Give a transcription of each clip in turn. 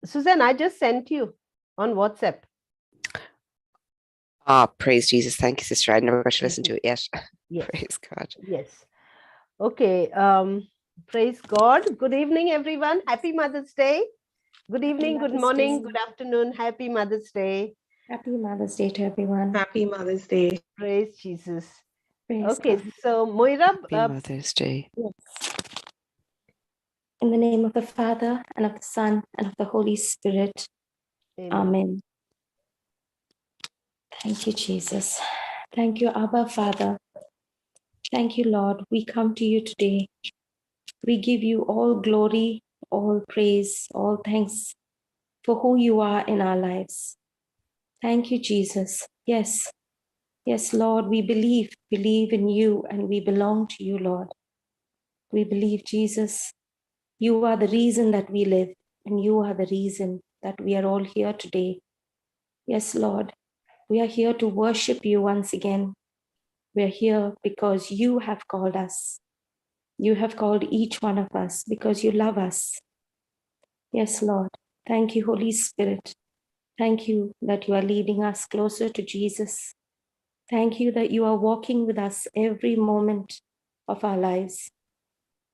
Susan, I just sent you on WhatsApp. Praise Jesus. Thank you, sister. I never got to listen to it yet. Yes. Praise God. Yes. Okay. Praise God. Good evening, everyone. Happy Mother's Day. Good evening, good morning, good afternoon. Happy Mother's Day. Happy Mother's Day to everyone. Happy Mother's Day. Praise Jesus. Praise Okay, God. so Moira. Happy Mother's Day. Yes. In the name of the Father, and of the Son, and of the Holy Spirit. Amen. Thank you, Jesus. Thank you, Abba, Father. Thank you, Lord. We come to you today. We give you all glory, all praise, all thanks for who you are in our lives. Thank you, Jesus. Yes. Yes, Lord, we believe in you, and we belong to you, Lord. We believe, Jesus, you are the reason that we live, and you are the reason that we are all here today. Yes, Lord, we are here to worship you once again. We are here because you have called us. You have called each one of us because you love us. Yes, Lord. Thank you, Holy Spirit. Thank you that you are leading us closer to Jesus. Thank you that you are walking with us every moment of our lives.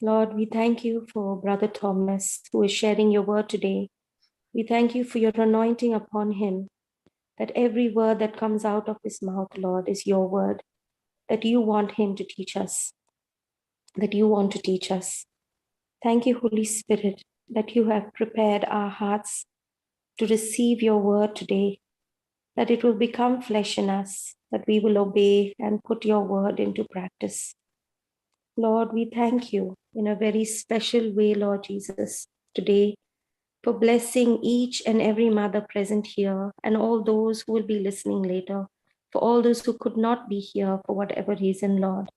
Lord, we thank you for Brother Thomas, who is sharing your word today. We thank you for your anointing upon him, that every word that comes out of his mouth, Lord, is your word, that you want him to teach us, that you want to teach us. Thank you, Holy Spirit, that you have prepared our hearts to receive your word today, that it will become flesh in us, that we will obey and put your word into practice. Lord, we thank you in a very special way, Lord Jesus, today for blessing each and every mother present here and all those who will be listening later, for all those who could not be here for whatever reason, Lord.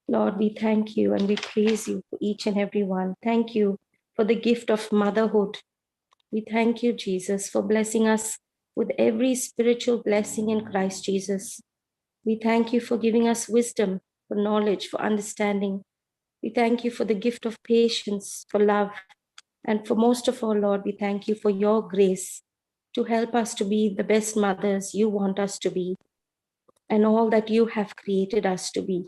Lord, we thank you and we praise you for each and every one. Thank you for the gift of motherhood. We thank you, Jesus, for blessing us with every spiritual blessing in Christ Jesus. We thank you for giving us wisdom, for knowledge, for understanding. We thank you for the gift of patience, for love. And for most of all, Lord, we thank you for your grace to help us to be the best mothers you want us to be and all that you have created us to be.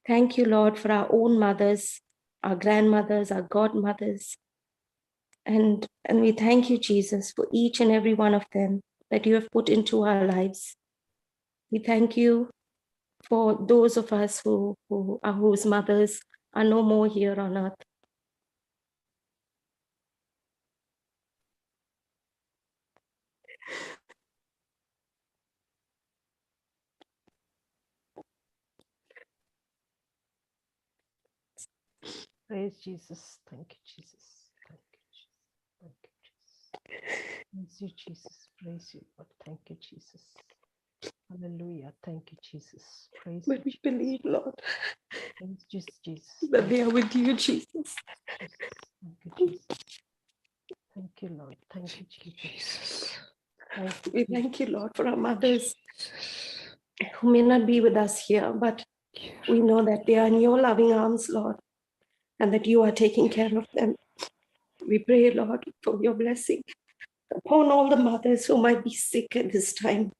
Thank you, Lord, for our own mothers, our grandmothers, our godmothers. And we thank you, Jesus, for each and every one of them that you have put into our lives. We thank you for those of us whose mothers are no more here on earth. Praise Jesus. Thank you, Jesus. Thank you, Jesus. Thank you, Jesus. Praise you, Jesus. Praise you, Lord. Thank you, Jesus. Hallelujah. Thank you, Jesus. Praise you. But we believe, Lord, Praise Jesus. that they are with you, Jesus. Thank you, Jesus. Thank you, Lord. Thank you, Jesus. Thank you, We thank you, Lord, for our mothers who may not be with us here, but we know that they are in your loving arms, Lord, and that you are taking care of them. We pray, Lord, for your blessing upon all the mothers who might be sick at this time,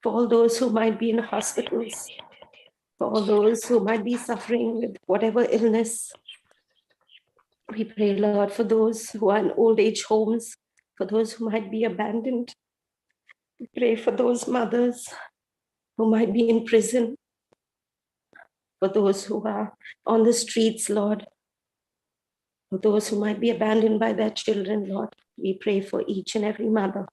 for all those who might be in hospitals, for all those who might be suffering with whatever illness. We pray, Lord, for those who are in old age homes, for those who might be abandoned. We pray for those mothers who might be in prison, for those who are on the streets, Lord, for those who might be abandoned by their children, Lord. We pray for each and every mother,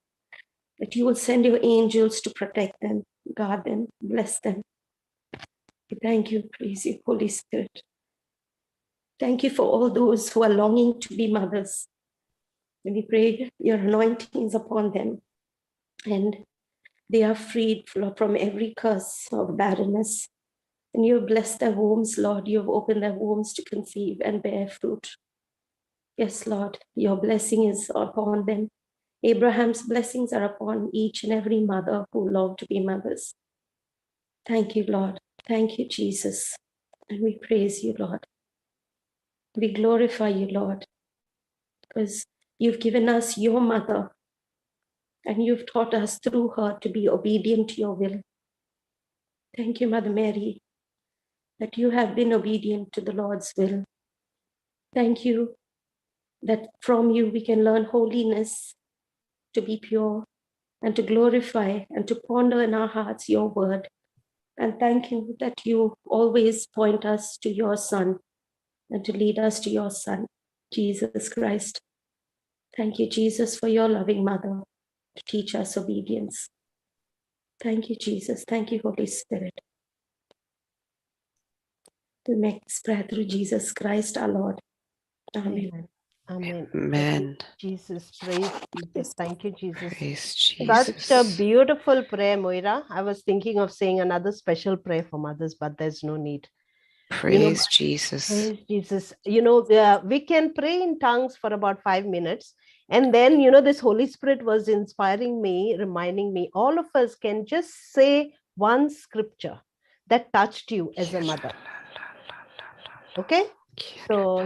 that you will send your angels to protect them, guard them, bless them. We thank you, praise you, Holy Spirit. Thank you for all those who are longing to be mothers. And we pray your anointings upon them, and they are freed from every curse of barrenness. And you have blessed their wombs, Lord. You have opened their wombs to conceive and bear fruit. Yes, Lord, your blessing is upon them. Abraham's blessings are upon each and every mother who long to be mothers. Thank you, Lord. Thank you, Jesus. And we praise you, Lord. We glorify you, Lord, because You've given us your mother, and you've taught us through her to be obedient to your will. Thank you, Mother Mary, that you have been obedient to the Lord's will. Thank you that from you we can learn holiness, to be pure, and to glorify and to ponder in our hearts your word. And thank you that you always point us to your Son and to lead us to your Son, Jesus Christ. Thank you, Jesus, for your loving mother to teach us obedience. Thank you, Jesus. Thank you, Holy Spirit. We make this prayer through Jesus Christ, our Lord. Amen. Amen. Amen. Jesus, praise Jesus. Thank you, Jesus. Praise Such a Jesus. beautiful prayer, Moira. I was thinking of saying another special prayer for mothers, but there's no need. Praise Jesus. Praise Jesus. We can pray in tongues for about 5 minutes. And then, this Holy Spirit was inspiring me, reminding me, all of us can just say one scripture that touched you as a mother. Okay? So,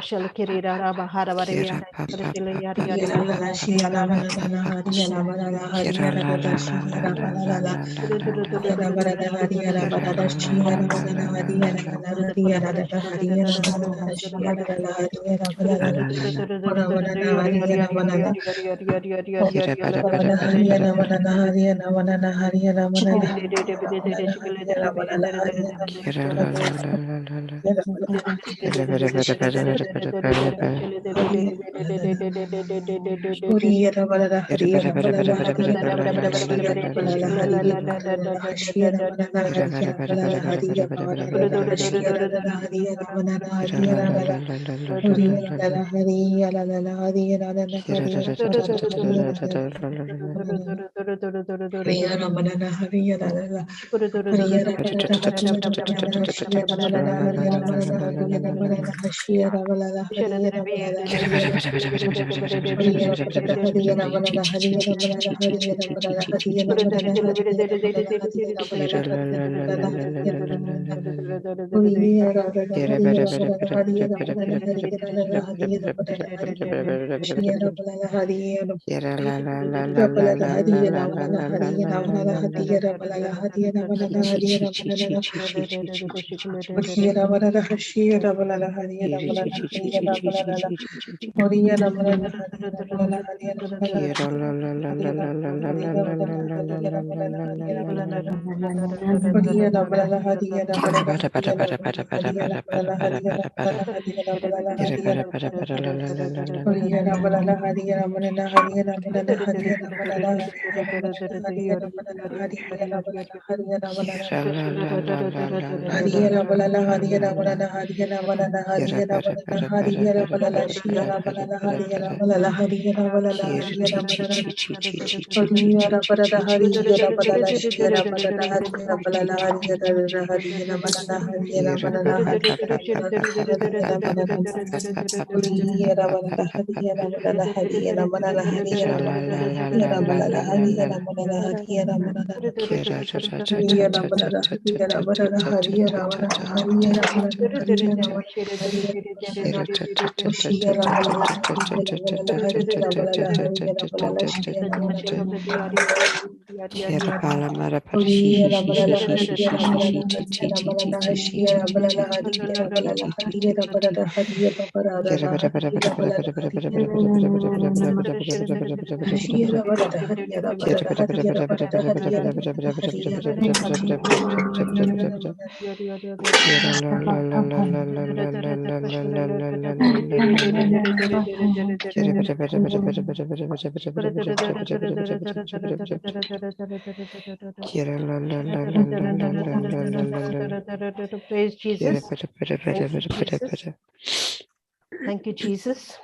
praise Jesus. Thank you, Jesus.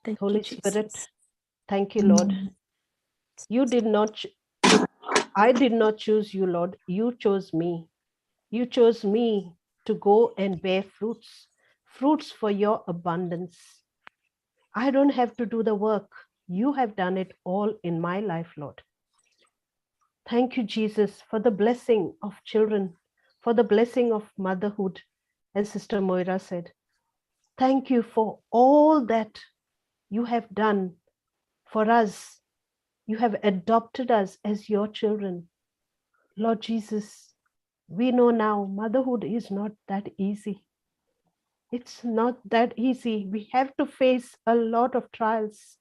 Thank Holy you, Spirit, Jesus. thank you, Lord. You did not, I did not choose you, Lord. You chose me. You chose me to go and bear fruits, fruits for your abundance. I don't have to do the work. You have done it all in my life, Lord. Thank you, Jesus, for the blessing of children, for the blessing of motherhood, as Sister Moira said. Thank you for all that you have done For us, you have adopted us as your children. Lord Jesus, we know now motherhood is not that easy. It's not that easy. We have to face a lot of trials.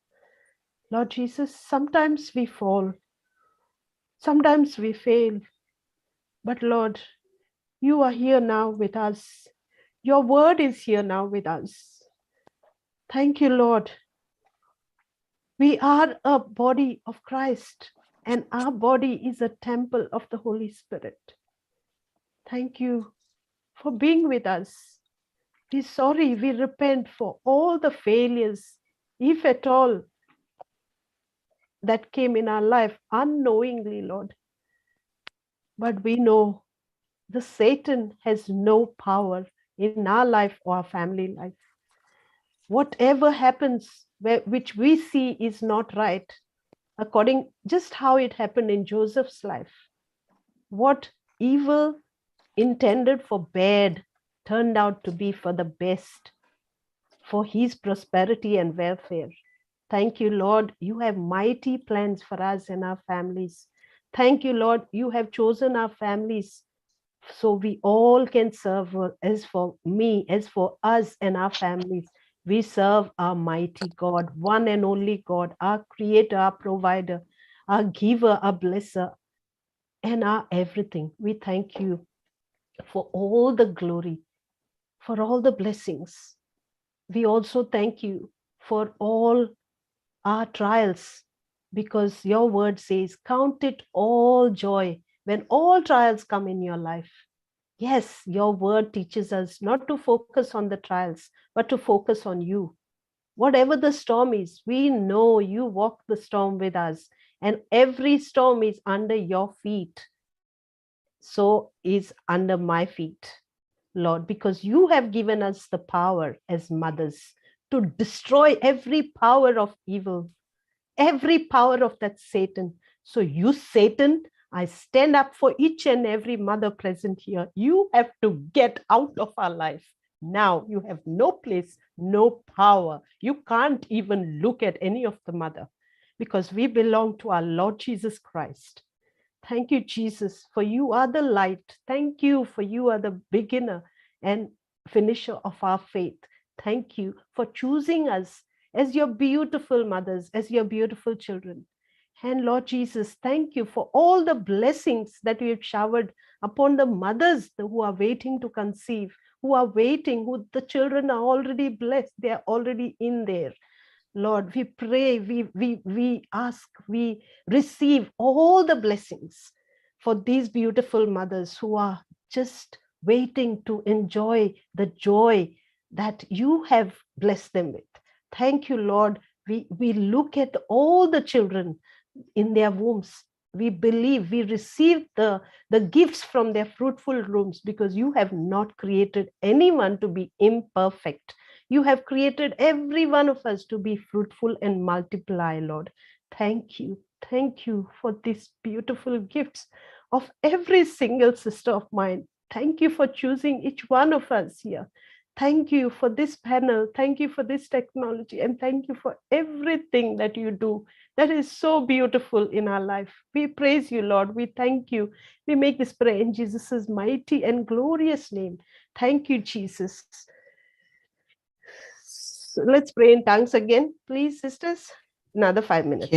Lord Jesus, sometimes we fall, sometimes we fail. But Lord, you are here now with us. Your word is here now with us. Thank you, Lord. We are a body of Christ, and our body is a temple of the Holy Spirit. Thank you for being with us. We're sorry, we repent for all the failures, if at all, that came in our life unknowingly, Lord. But we know the Satan has no power in our life or our family life. Whatever happens, which we see is not right, according just how it happened in Joseph's life, what evil intended for bad turned out to be for the best, for his prosperity and welfare. Thank you, Lord. You have mighty plans for us and our families. Thank you, Lord. You have chosen our families so we all can serve. As for me, as for us and our families, we serve our mighty God, one and only God, our creator, our provider, our giver, our blesser, and our everything. We thank you for all the glory, for all the blessings. We also thank you for all our trials, because your word says, count it all joy when all trials come in your life. Yes, your word teaches us not to focus on the trials, but to focus on you. Whatever the storm is, we know you walk the storm with us, and every storm is under your feet. So is under my feet, Lord, because you have given us the power as mothers to destroy every power of evil, every power of that Satan. So you, Satan, I stand up for each and every mother present here. You have to get out of our life. Now you have no place, no power. You can't even look at any of the mother, because we belong to our Lord Jesus Christ. Thank you, Jesus, for you are the light. Thank you for you are the beginner and finisher of our faith. Thank you for choosing us as your beautiful mothers, as your beautiful children. And Lord Jesus, thank you for all the blessings that you have showered upon the mothers who are waiting to conceive, who are waiting, who the children are already blessed. They are already in there. Lord, we pray, we ask, we receive all the blessings for these beautiful mothers who are just waiting to enjoy the joy that you have blessed them with. Thank you, Lord. We look at all the children in their wombs. We believe, we receive the gifts from their fruitful wombs, because you have not created anyone to be imperfect. You have created every one of us to be fruitful and multiply, Lord. Thank you. Thank you for these beautiful gifts of every single sister of mine. Thank you for choosing each one of us here. Thank you for this panel. Thank you for this technology. And thank you for everything that you do that is so beautiful in our life. We praise you, Lord. We thank you. We make this prayer in Jesus' mighty and glorious name. Thank you, Jesus. So let's pray in tongues again, please, sisters. Another 5 minutes.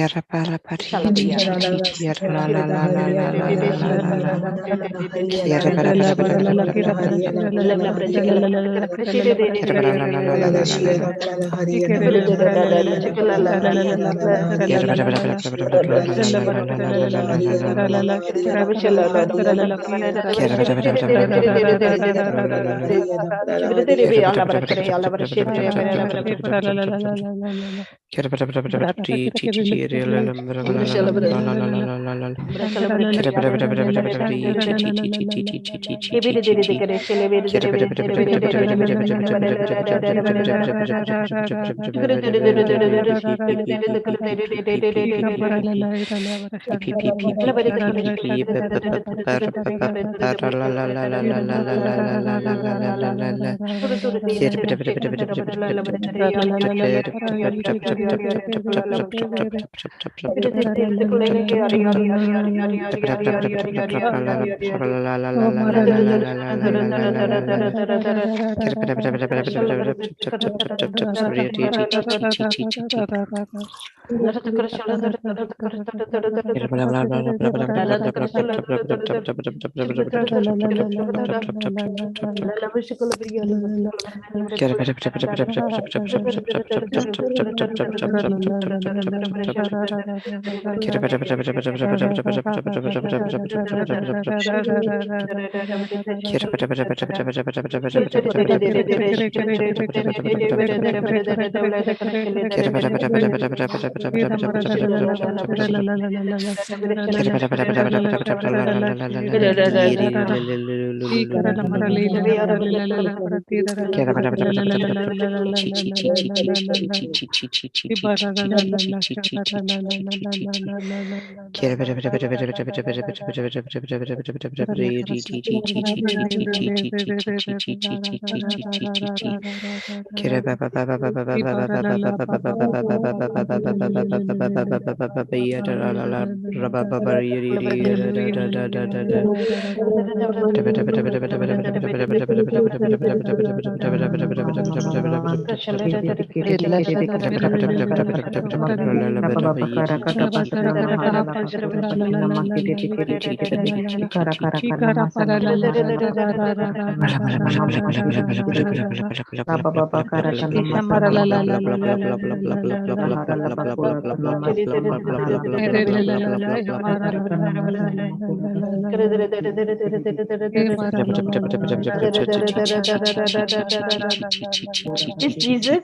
Is Jesus?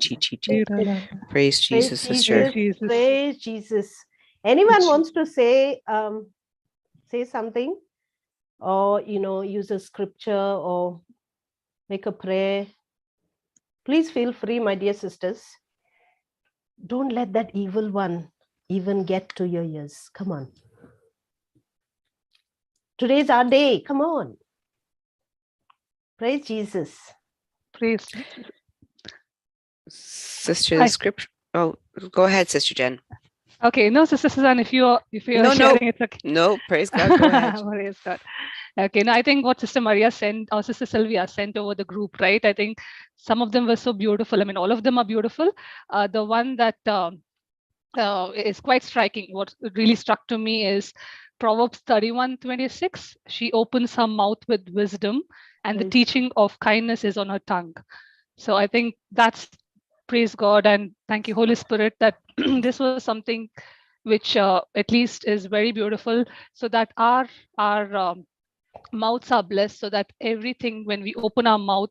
Praise Jesus, sister. Praise Jesus. Anyone wants to say something, or use a scripture or make a prayer? Please feel free, my dear sisters. Don't let that evil one even get to your ears. Come on. Today's our day. Come on. Praise Jesus. Praise. Sister, the scripture. Oh, go ahead, Sister Jen. Okay, no, Sister Suzanne, if you're sharing, it's okay. No, praise God. Go ahead. Praise God. Okay, now I think what Sister Maria sent, or Sister Sylvia sent over the group, right? I think some of them were so beautiful. I mean, all of them are beautiful. The one that is quite striking, what really struck to me is Proverbs 31:26. She opens her mouth with wisdom, and the teaching of kindness is on her tongue. So I think that's, praise God, and thank you, Holy Spirit, that this was something which at least is very beautiful, so that our mouths are blessed, so that everything, when we open our mouth,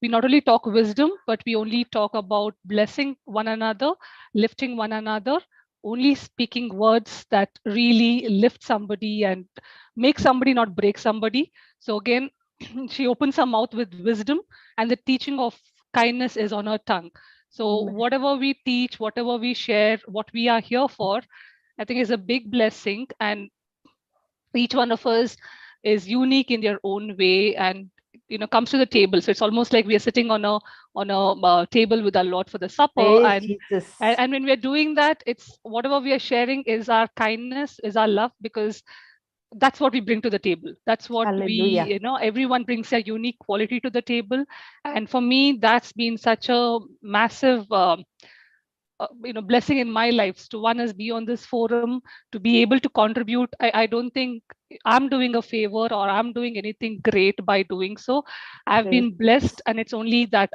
we not only talk wisdom, but we only talk about blessing one another, lifting one another, only speaking words that really lift somebody and make somebody, not break somebody. So again, she opens her mouth with wisdom, and the teaching of kindness is on her tongue. So whatever we teach, whatever we share, what we are here for, I think is a big blessing. And each one of us is unique in their own way, and comes to the table. So it's almost like we are sitting on a table with our Lord for the supper. And when we are doing that, it's whatever we are sharing is our kindness, is our love, because that's what we bring to the table. That's what Hallelujah. Everyone brings a unique quality to the table. And for me, that's been such a massive blessing in my life. To one is be on this forum, to be able to contribute. I don't think I'm doing a favor or I'm doing anything great by doing so. I've been blessed, and it's only that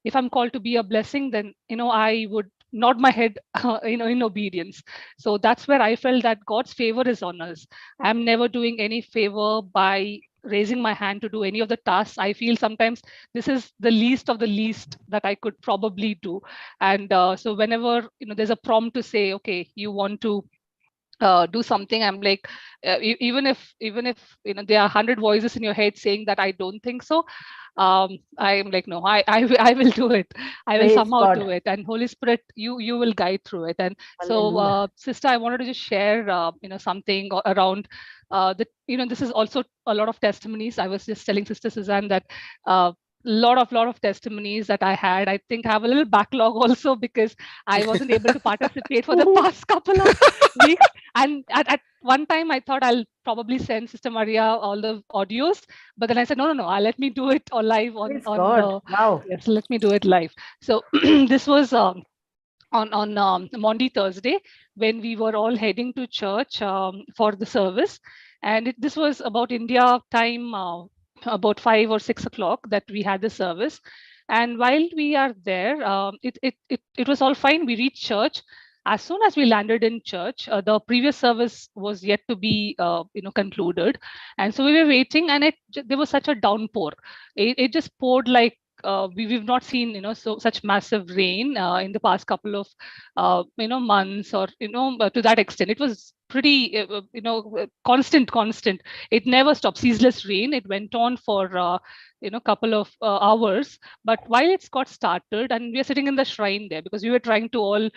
if I'm called to be a blessing, then I would nod my head in obedience. So that's where I felt that God's favor is on us. I'm never doing any favor by raising my hand to do any of the tasks. I feel sometimes this is the least of the least that I could probably do. And so whenever there's a prompt to say, okay, you want to do something, I'm like, even if there are 100 voices in your head saying that I don't think so, I'm like, no, I will do it. I will somehow do it. And Holy Spirit, you will guide through it. And so sister, I wanted to just share something around this is also a lot of testimonies. I was just telling Sister Suzanne that lot of testimonies that I had. I think I have a little backlog also because I wasn't able to participate for the past couple of weeks. And at one time I thought I'll probably send Sister Maria all the audios, but then I said, no, let me do it all live on the, wow. yes, let me do it live. So this was on Monday, Thursday, when we were all heading to church for the service. And this was about India time, about 5 or 6 o'clock that we had the service. And while we are there, it was all fine. We reached church. As soon as we landed in church, the previous service was yet to be concluded. And so we were waiting, and there was such a downpour. It just poured like we've not seen such massive rain in the past couple of months, or to that extent. It was pretty constant. It never stopped. Ceaseless rain. It went on for couple of hours. But while it's got started, and we are sitting in the shrine there because we were trying to all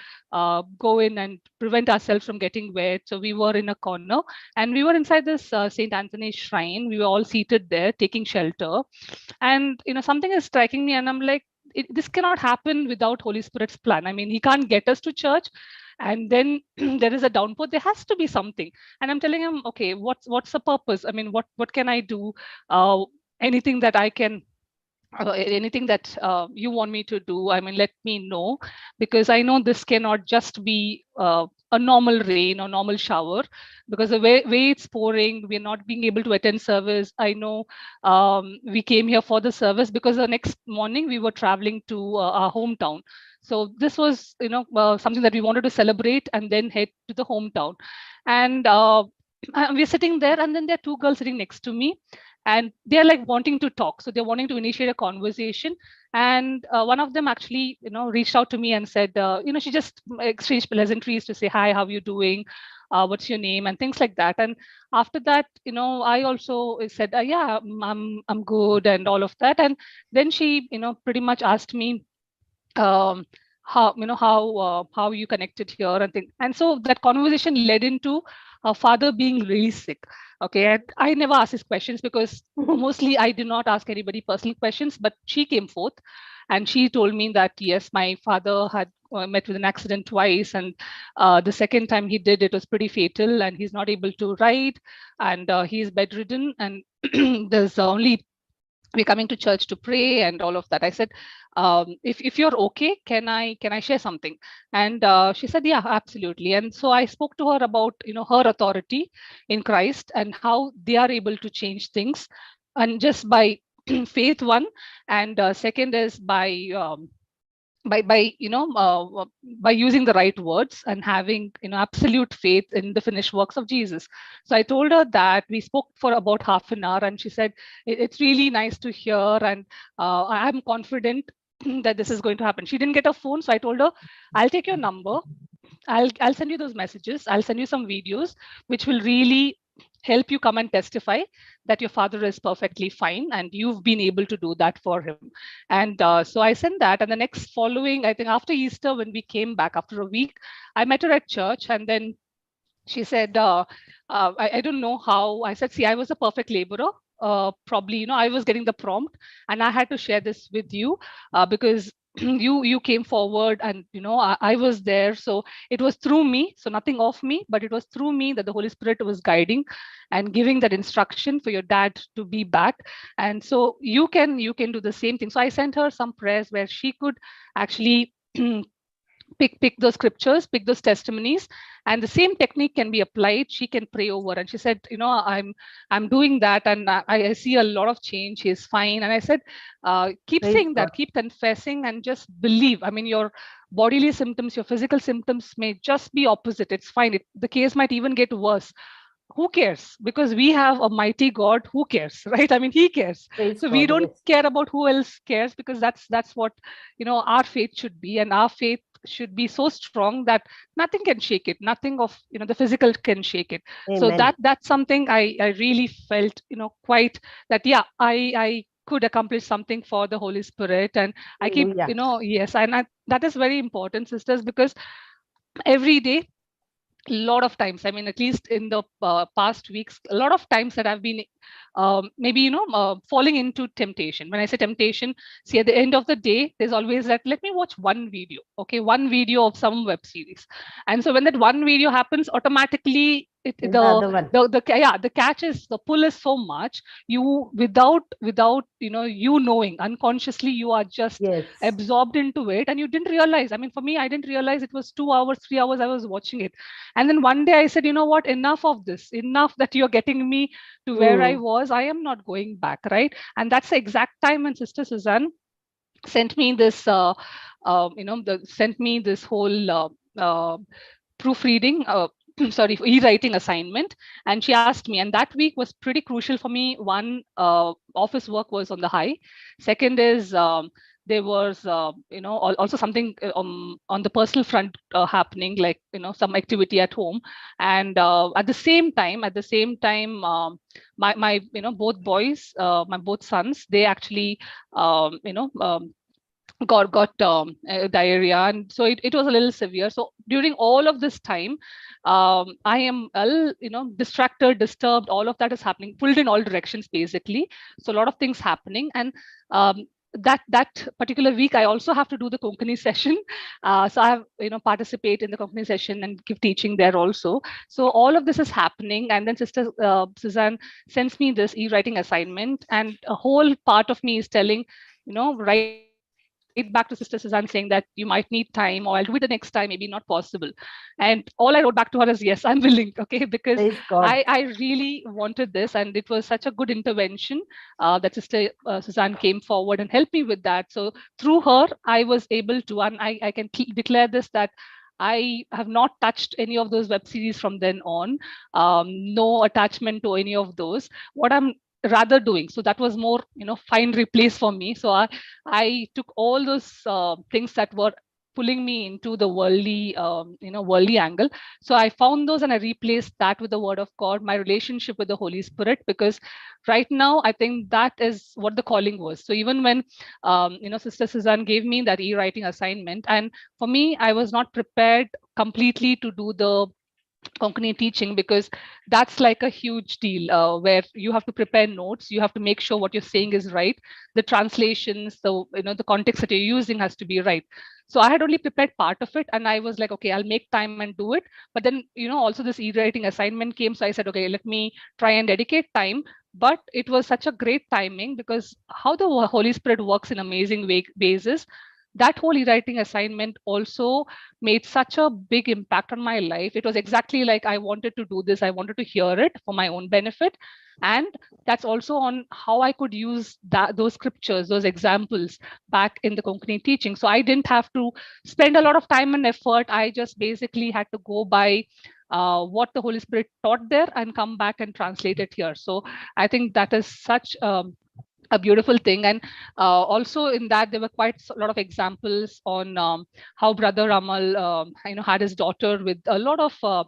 go in and prevent ourselves from getting wet. So we were in a corner, and we were inside this St. Anthony's shrine. We were all seated there taking shelter. And something is striking me, and I'm like, this cannot happen without Holy Spirit's plan. I mean, he can't get us to church, and then there is a downpour. There has to be something. And I'm telling him, okay, what's the purpose? I mean, what can I do? Anything that I can, anything that you want me to do, I mean, let me know, because I know this cannot just be a normal rain or normal shower, because the way it's pouring, we're not being able to attend service. I know we came here for the service because the next morning we were traveling to our hometown. So this was something that we wanted to celebrate and then head to the hometown. And we're sitting there, and then there are two girls sitting next to me, and they're like wanting to talk. So they're wanting to initiate a conversation. And one of them actually, reached out to me and said, she just exchanged pleasantries to say, hi, how are you doing? What's your name? And things like that. And after that, I also said, yeah, I'm good and all of that. And then she, pretty much asked me, how you connected here and things. And so that conversation led into her father being really sick. Okay, and I never asked his questions because mostly I did not ask anybody personal questions, but she came forth and she told me that yes, my father had met with an accident twice, and the second time he did, it was pretty fatal, and he's not able to ride, and he's bedridden, and there's only we're coming to church to pray and all of that. I said, if you're okay, can I share something? And she said, yeah, absolutely. And so I spoke to her about her authority in Christ and how they are able to change things, and just by faith, one, and second is by by using the right words and having absolute faith in the finished works of Jesus. So I told her that. We spoke for about half an hour, and she said it's really nice to hear, and I'm confident that this is going to happen. She didn't get a phone, so I told her, I'll take your number, I'll send you those messages, I'll send you some videos which will really help you come and testify that your father is perfectly fine and you've been able to do that for him. And so I sent that. And the next following, I think after Easter, when we came back after a week, I met her at church, and then she said, I don't know how. I said, see, I was a perfect laborer. Probably, I was getting the prompt, and I had to share this with you because you came forward, and I was there. So it was through me, so nothing of me, but it was through me that the Holy Spirit was guiding and giving that instruction for your dad to be back. And so you can do the same thing. So I sent her some prayers where she could actually pick those scriptures, pick those testimonies, and the same technique can be applied. She can pray over. And she said, I'm doing that, and I see a lot of change. He's fine. And I said, keep Praise saying that, God. keep confessing, and just believe. I mean, your bodily symptoms, your physical symptoms may just be opposite. It's fine. The case might even get worse. Who cares? Because we have a mighty God who cares, right? I mean, he cares. Praise So we God, don't yes. care about who else cares, because that's what our faith should be. And our faith should be so strong that nothing can shake it. Nothing of the physical can shake it. So Amen. that's something I really felt quite that, yeah, I could accomplish something for the Holy Spirit. And I keep Hallelujah. yes, and that is very important, sisters, because every day a lot of times, I mean, at least in the past weeks, a lot of times that I've been maybe, falling into temptation. When I say temptation, see, at the end of the day, there's always that, let me watch one video, okay, one video of some web series. And so when that one video happens, automatically, the catch is, the pull is so much, you without you knowing, unconsciously you are just absorbed into it, and you didn't realize. I mean, for me, I didn't realize it was 2 hours, 3 hours I was watching it. And then one day I said, you know what, enough of this, enough that you're getting me to where I was. I am not going back, right? And that's the exact time when Sister Suzanne sent me this sent me this whole proofreading sorry, e-writing assignment. And she asked me, and that week was pretty crucial for me. One, office work was on the high. Second is, there was also something on the personal front happening, like some activity at home. And at the same time my both boys, my both sons, they actually got diarrhea, and so it was a little severe. So during all of this time, I am distracted, disturbed, all of that is happening, pulled in all directions basically. So a lot of things happening. And that particular week, I also have to do the Konkani session. So I have participate in the Konkani session and give teaching there also. So all of this is happening, and then Sister Suzanne sends me this e-writing assignment, and a whole part of me is telling, write back to Sister Suzanne saying that you might need time, or I'll do it the next time, maybe not possible. And all I wrote back to her is, yes, I'm willing, okay, because I really wanted this, and it was such a good intervention that Sister Suzanne came forward and helped me with that. So through her, I was able to, and I can declare this, that I have not touched any of those web series from then on. No attachment to any of those. What I'm rather doing, so that was more find replace for me. So I took all those things that were pulling me into the worldly worldly angle. So I found those and I replaced that with the Word of God, my relationship with the Holy Spirit, because right now I think that is what the calling was. So even when Sister Suzanne gave me that e-writing assignment, and for me, I was not prepared completely to do the Konkani teaching, because that's like a huge deal, where you have to prepare notes, you have to make sure what you're saying is right, the translations, the context that you're using has to be right. So I had only prepared part of it, and I was like, okay, I'll make time and do it. But then also this e-writing assignment came, so I said, okay, let me try and dedicate time. But it was such a great timing, because how the Holy Spirit works in amazing ways is, that whole e-writing assignment also made such a big impact on my life. It was exactly like I wanted to do this. I wanted to hear it for my own benefit. And that's also on how I could use those scriptures, those examples back in the Konkani teaching. So I didn't have to spend a lot of time and effort. I just basically had to go by what the Holy Spirit taught there and come back and translate it here. So I think that is such a beautiful thing. And also in that, there were quite a lot of examples on how Brother Amal had his daughter with a lot of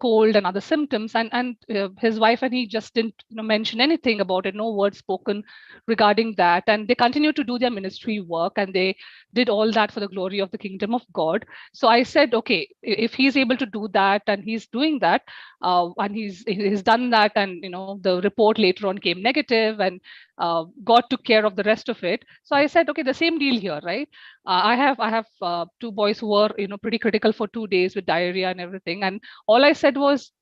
cold and other symptoms, and his wife and he just didn't mention anything about it, no word spoken regarding that. And they continued to do their ministry work, and they did all that for the glory of the kingdom of God. So I said, okay, if he's able to do that and he's doing that, and he's done that, and the report later on came negative, and God took care of the rest of it. So I said, okay, the same deal here, right? I have 2 boys who were pretty critical for 2 days with diarrhea and everything, and all I said was,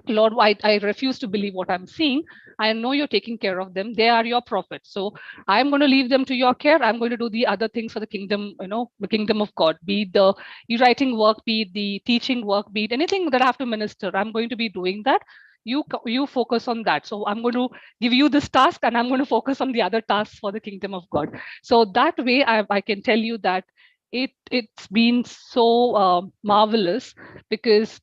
Lord, I refuse to believe what I'm seeing. I know you're taking care of them. They are your prophets. So I'm going to leave them to your care. I'm going to do the other things for the kingdom, the kingdom of God, be it the e-writing work, be it the teaching work, be it anything that I have to minister. I'm going to be doing that. You focus on that. So I'm going to give you this task, and I'm going to focus on the other tasks for the kingdom of God. So that way, I can tell you that it's been so marvelous, because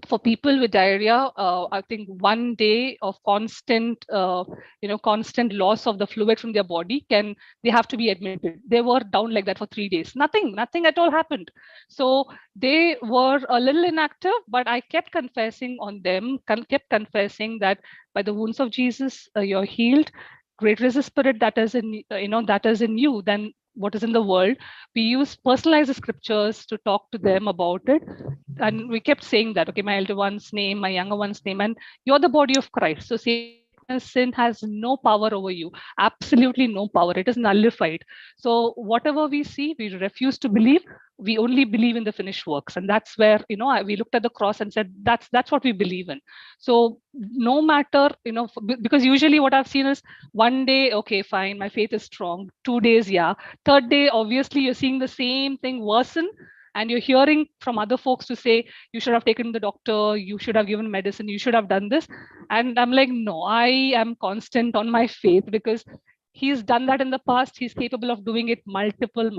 for people with diarrhea, I think 1 day of constant loss of the fluid from their body, they have to be admitted. They were down like that for 3 days. Nothing at all happened. So they were a little inactive, but I kept confessing on them, kept confessing that by the wounds of Jesus, you're healed. Greater is the Spirit that is in you than what is in the world. We use personalized scriptures to talk to them about it. and we kept saying that, okay, my elder one's name, my younger one's name, and you're the body of Christ. So sickness, sin has no power over you, absolutely no power. It is nullified. So whatever we see, we refuse to believe. We only believe in the finished works, and that's where, we looked at the cross and said that's what we believe in. So no matter, because usually what I've seen is one day, okay, fine, my faith is strong. 2 days, yeah. Third day, obviously, you're seeing the same thing worsen, and you're hearing from other folks to say you should have taken the doctor, you should have given medicine, you should have done this. And I'm like, no, I am constant on my faith, because he's done that in the past. He's capable of doing it multiple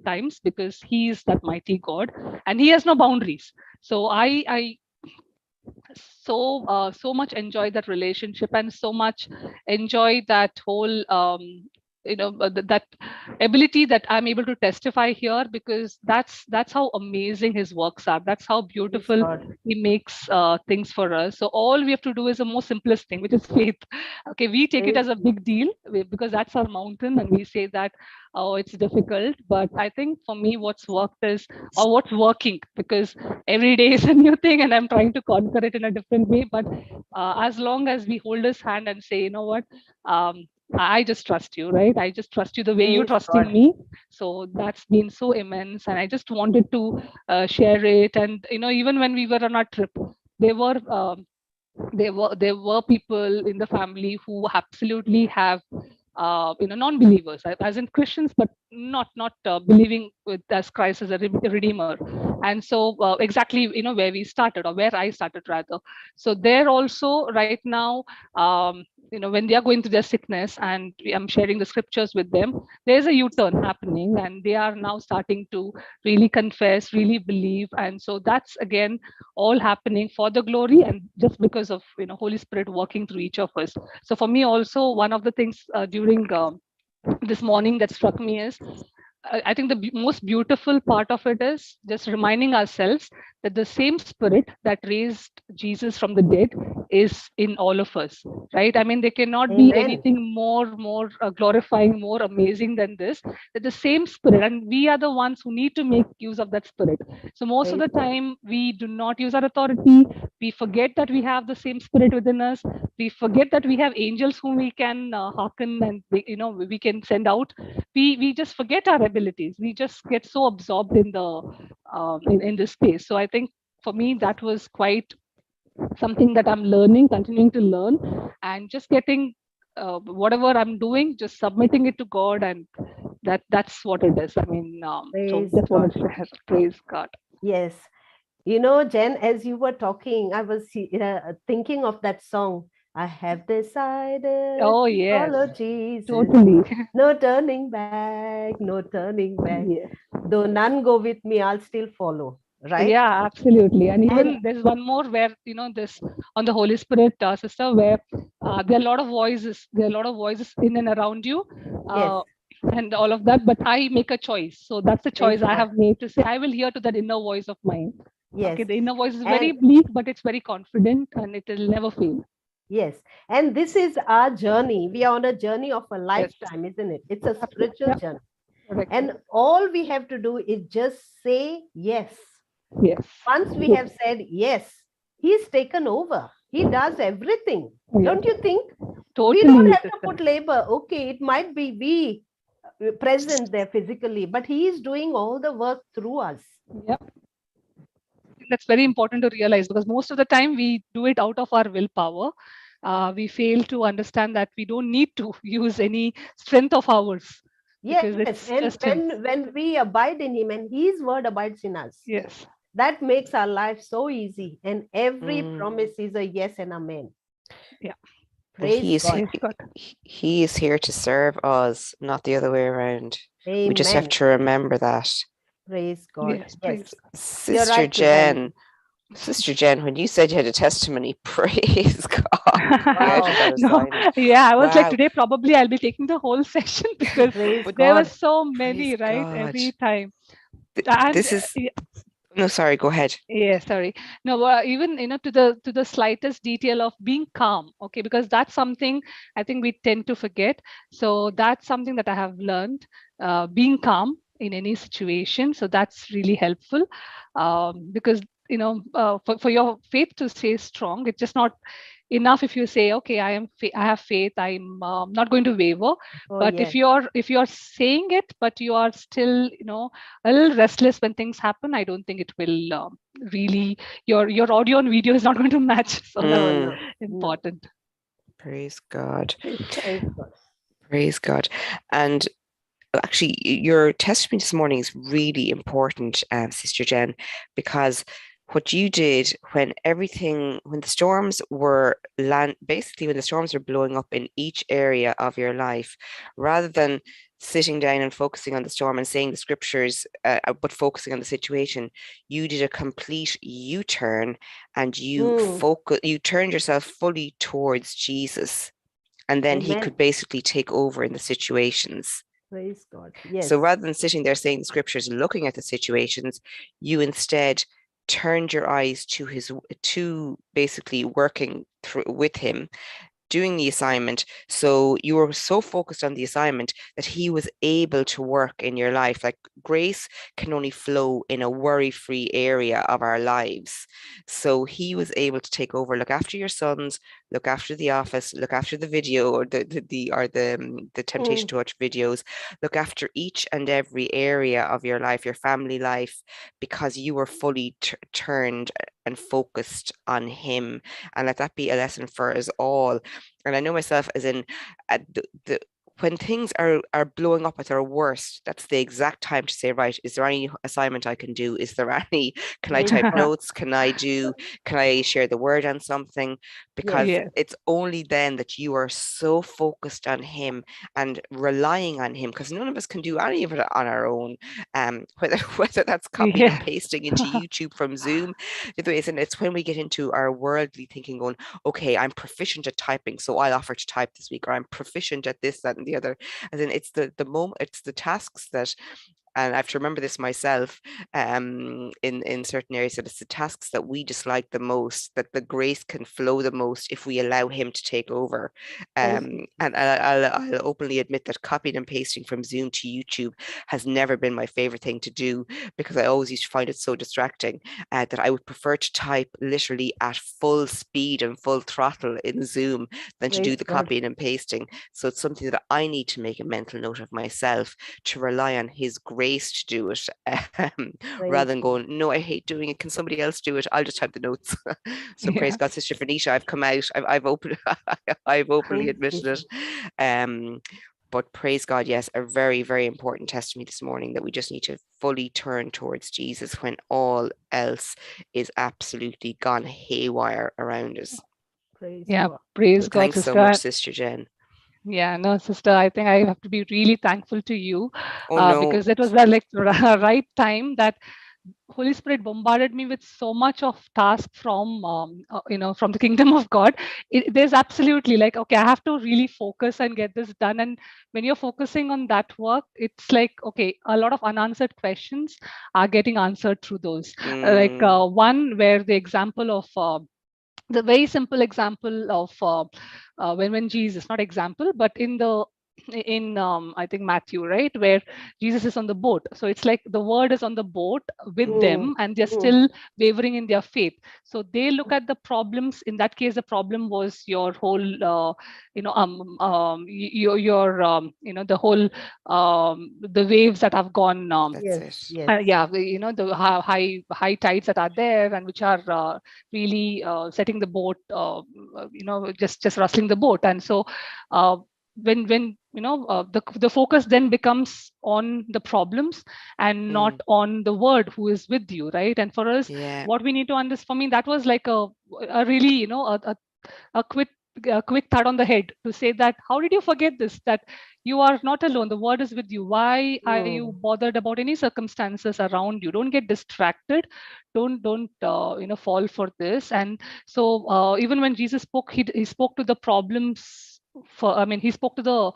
times, because he is that mighty God, and he has no boundaries. So I so much enjoy that relationship, and so much enjoy that whole that ability that I'm able to testify here, because that's how amazing his works are. That's how beautiful he makes things for us. So all we have to do is the most simplest thing, which is faith. Okay, we take it as a big deal, because that's our mountain, and we say that, oh, it's difficult. But I think for me, what's worked is, or what's working, because every day is a new thing, and I'm trying to conquer it in a different way. But as long as we hold his hand and say, you know what, I just trust you, right? I just trust you the way you're trusting me. So that's been so immense, and I just wanted to share it. And even when we were on our trip, there were people in the family who absolutely have non-believers, as in Christians, but not believing with as Christ as a redeemer. And so exactly where we started, or where I started rather. So they're also right now, when they are going through their sickness, and I'm sharing the scriptures with them, there's a U-turn happening, and they are now starting to really confess, really believe. And so that's again all happening for the glory, and just because of Holy Spirit working through each of us. So for me also, one of the things during this morning that struck me is, I think the most beautiful part of it is just reminding ourselves that the same Spirit that raised Jesus from the dead is in all of us, right? I mean, there cannot be anything more glorifying, more amazing than this. That the same Spirit, and we are the ones who need to make use of that Spirit. So most of the time, we do not use our authority. We forget that we have the same Spirit within us. We forget that we have angels whom we can hearken, and we can send out. We just forget our abilities. We just get so absorbed in the in this space. So I think for me that was quite something that I'm learning, continuing to learn, and just getting whatever I'm doing, just submitting it to God, and that's what it is. I mean, so just want to share. Praise God. Yes. Jen, as you were talking, I was thinking of that song. I have decided Oh, to yes. follow Jesus. Totally. No turning back, no turning back. Yes. Though none go with me, I'll still follow. Right? Yeah, absolutely. And even there's one more where, this on the Holy Spirit, sister, where there are a lot of voices. There are a lot of voices in and around you. Yes. And all of that, but I make a choice. So that's the choice I have made, to say I will hear to that inner voice of mine. Yes. Okay, the inner voice is very bleak, but it's very confident, and it will never fail. Yes. And this is our journey. We are on a journey of a lifetime, isn't it? It's a spiritual journey. Correct. And all we have to do is just say yes. Yes. Once we have said yes, he's taken over. He does everything. Yes. Don't you think? Totally. We don't have to put labor. Okay, it might be we present there physically, but he is doing all the work through us. Yep. That's very important to realize, because most of the time we do it out of our willpower. We fail to understand that we don't need to use any strength of ours. Yes, and when we abide in him and his word abides in us, yes, that makes our life so easy, and every promise is a yes and amen. Yeah. Praise God. He is here to serve us, not the other way around. Amen. We just have to remember that. Praise God. Yes. Sister right, Jen. Sister Jen, when you said you had a testimony, praise God. Yeah, I was like, today probably I'll be taking the whole session, because there were so many, right? Every time. And, this is. No, sorry, go ahead. Yeah, sorry. No, even to the slightest detail of being calm, okay, because that's something I think we tend to forget. So that's something that I have learned, being calm in any situation. So that's really helpful, because for your faith to stay strong, it's just not enough if you say, okay, I have faith, I'm not going to waver. But if you're saying it, but you are still a little restless when things happen, I don't think it will really, your audio and video is not going to match. So that's important. Praise God. Praise God. Praise God. And actually, your testimony this morning is really important, Sister Jen, because what you did when the storms were basically when the storms were blowing up in each area of your life, rather than sitting down and focusing on the storm and saying the scriptures, but focusing on the situation, you did a complete U-turn and you turned yourself fully towards Jesus, and then he could basically take over in the situations. Praise God. Yes. So rather than sitting there saying the scriptures and looking at the situations, you instead turned your eyes to basically working through with him, doing the assignment. So you were so focused on the assignment that he was able to work in your life. Like, grace can only flow in a worry-free area of our lives. So he was able to take over, look after your sons, look after the office, look after the video or the temptation to watch videos, look after each and every area of your life, your family life, because you were fully turned and focused on him. And let that be a lesson for us all. And I know myself, as in when things are blowing up at their worst, that's the exact time to say, right, is there any assignment I can do? Is there any, can I type notes? Can I share the word on something? Because it's only then that you are so focused on him and relying on him, because none of us can do any of it on our own. Whether that's copying and pasting into YouTube from Zoom, it's when we get into our worldly thinking going, okay, I'm proficient at typing, so I'll offer to type this week, or I'm proficient at this, that, and the other. And then it's the moment, it's the tasks that, and I have to remember this myself, in certain areas, that it's the tasks that we dislike the most, that the grace can flow the most if we allow him to take over. And I'll openly admit that copying and pasting from Zoom to YouTube has never been my favorite thing to do, because I always used to find it so distracting, that I would prefer to type literally at full speed and full throttle in Zoom than to do the copying and pasting. So it's something that I need to make a mental note of myself, to rely on his grace to do it, rather than going, no, I hate doing it, can somebody else do it, I'll just type the notes. So praise God, Sister Venetia, I've come out, I've openly admitted it. But praise God, yes, a very, very important testimony this morning, that we just need to fully turn towards Jesus when all else is absolutely gone haywire around us. Praise God, thanks sister. so much, Sister Jen. Yeah, no, sister, I think I have to be really thankful to you, no. because it was the right time that Holy Spirit bombarded me with so much of task from from the kingdom of God. There's absolutely like, okay, I have to really focus and get this done. And when you're focusing on that work, it's like, okay, a lot of unanswered questions are getting answered through those. Like one where the example of the very simple example of when Jesus, not example, but in I think Matthew, right, where Jesus is on the boat. So it's like the word is on the boat with them, and they're still wavering in their faith. So they look at the problems. In that case, the problem was your whole, the whole, the waves that have gone. The high tides that are there, and which are really setting the boat, just rustling the boat. And so when the focus then becomes on the problems and not on the word who is with you, right? And for us, what we need to understand, for me, that was like a really a quick thud on the head to say that, how did you forget this, that you are not alone, the word is with you. Why are you bothered about any circumstances around you? Don't get distracted, don't fall for this. And so even when Jesus spoke, he spoke to the problems he spoke to the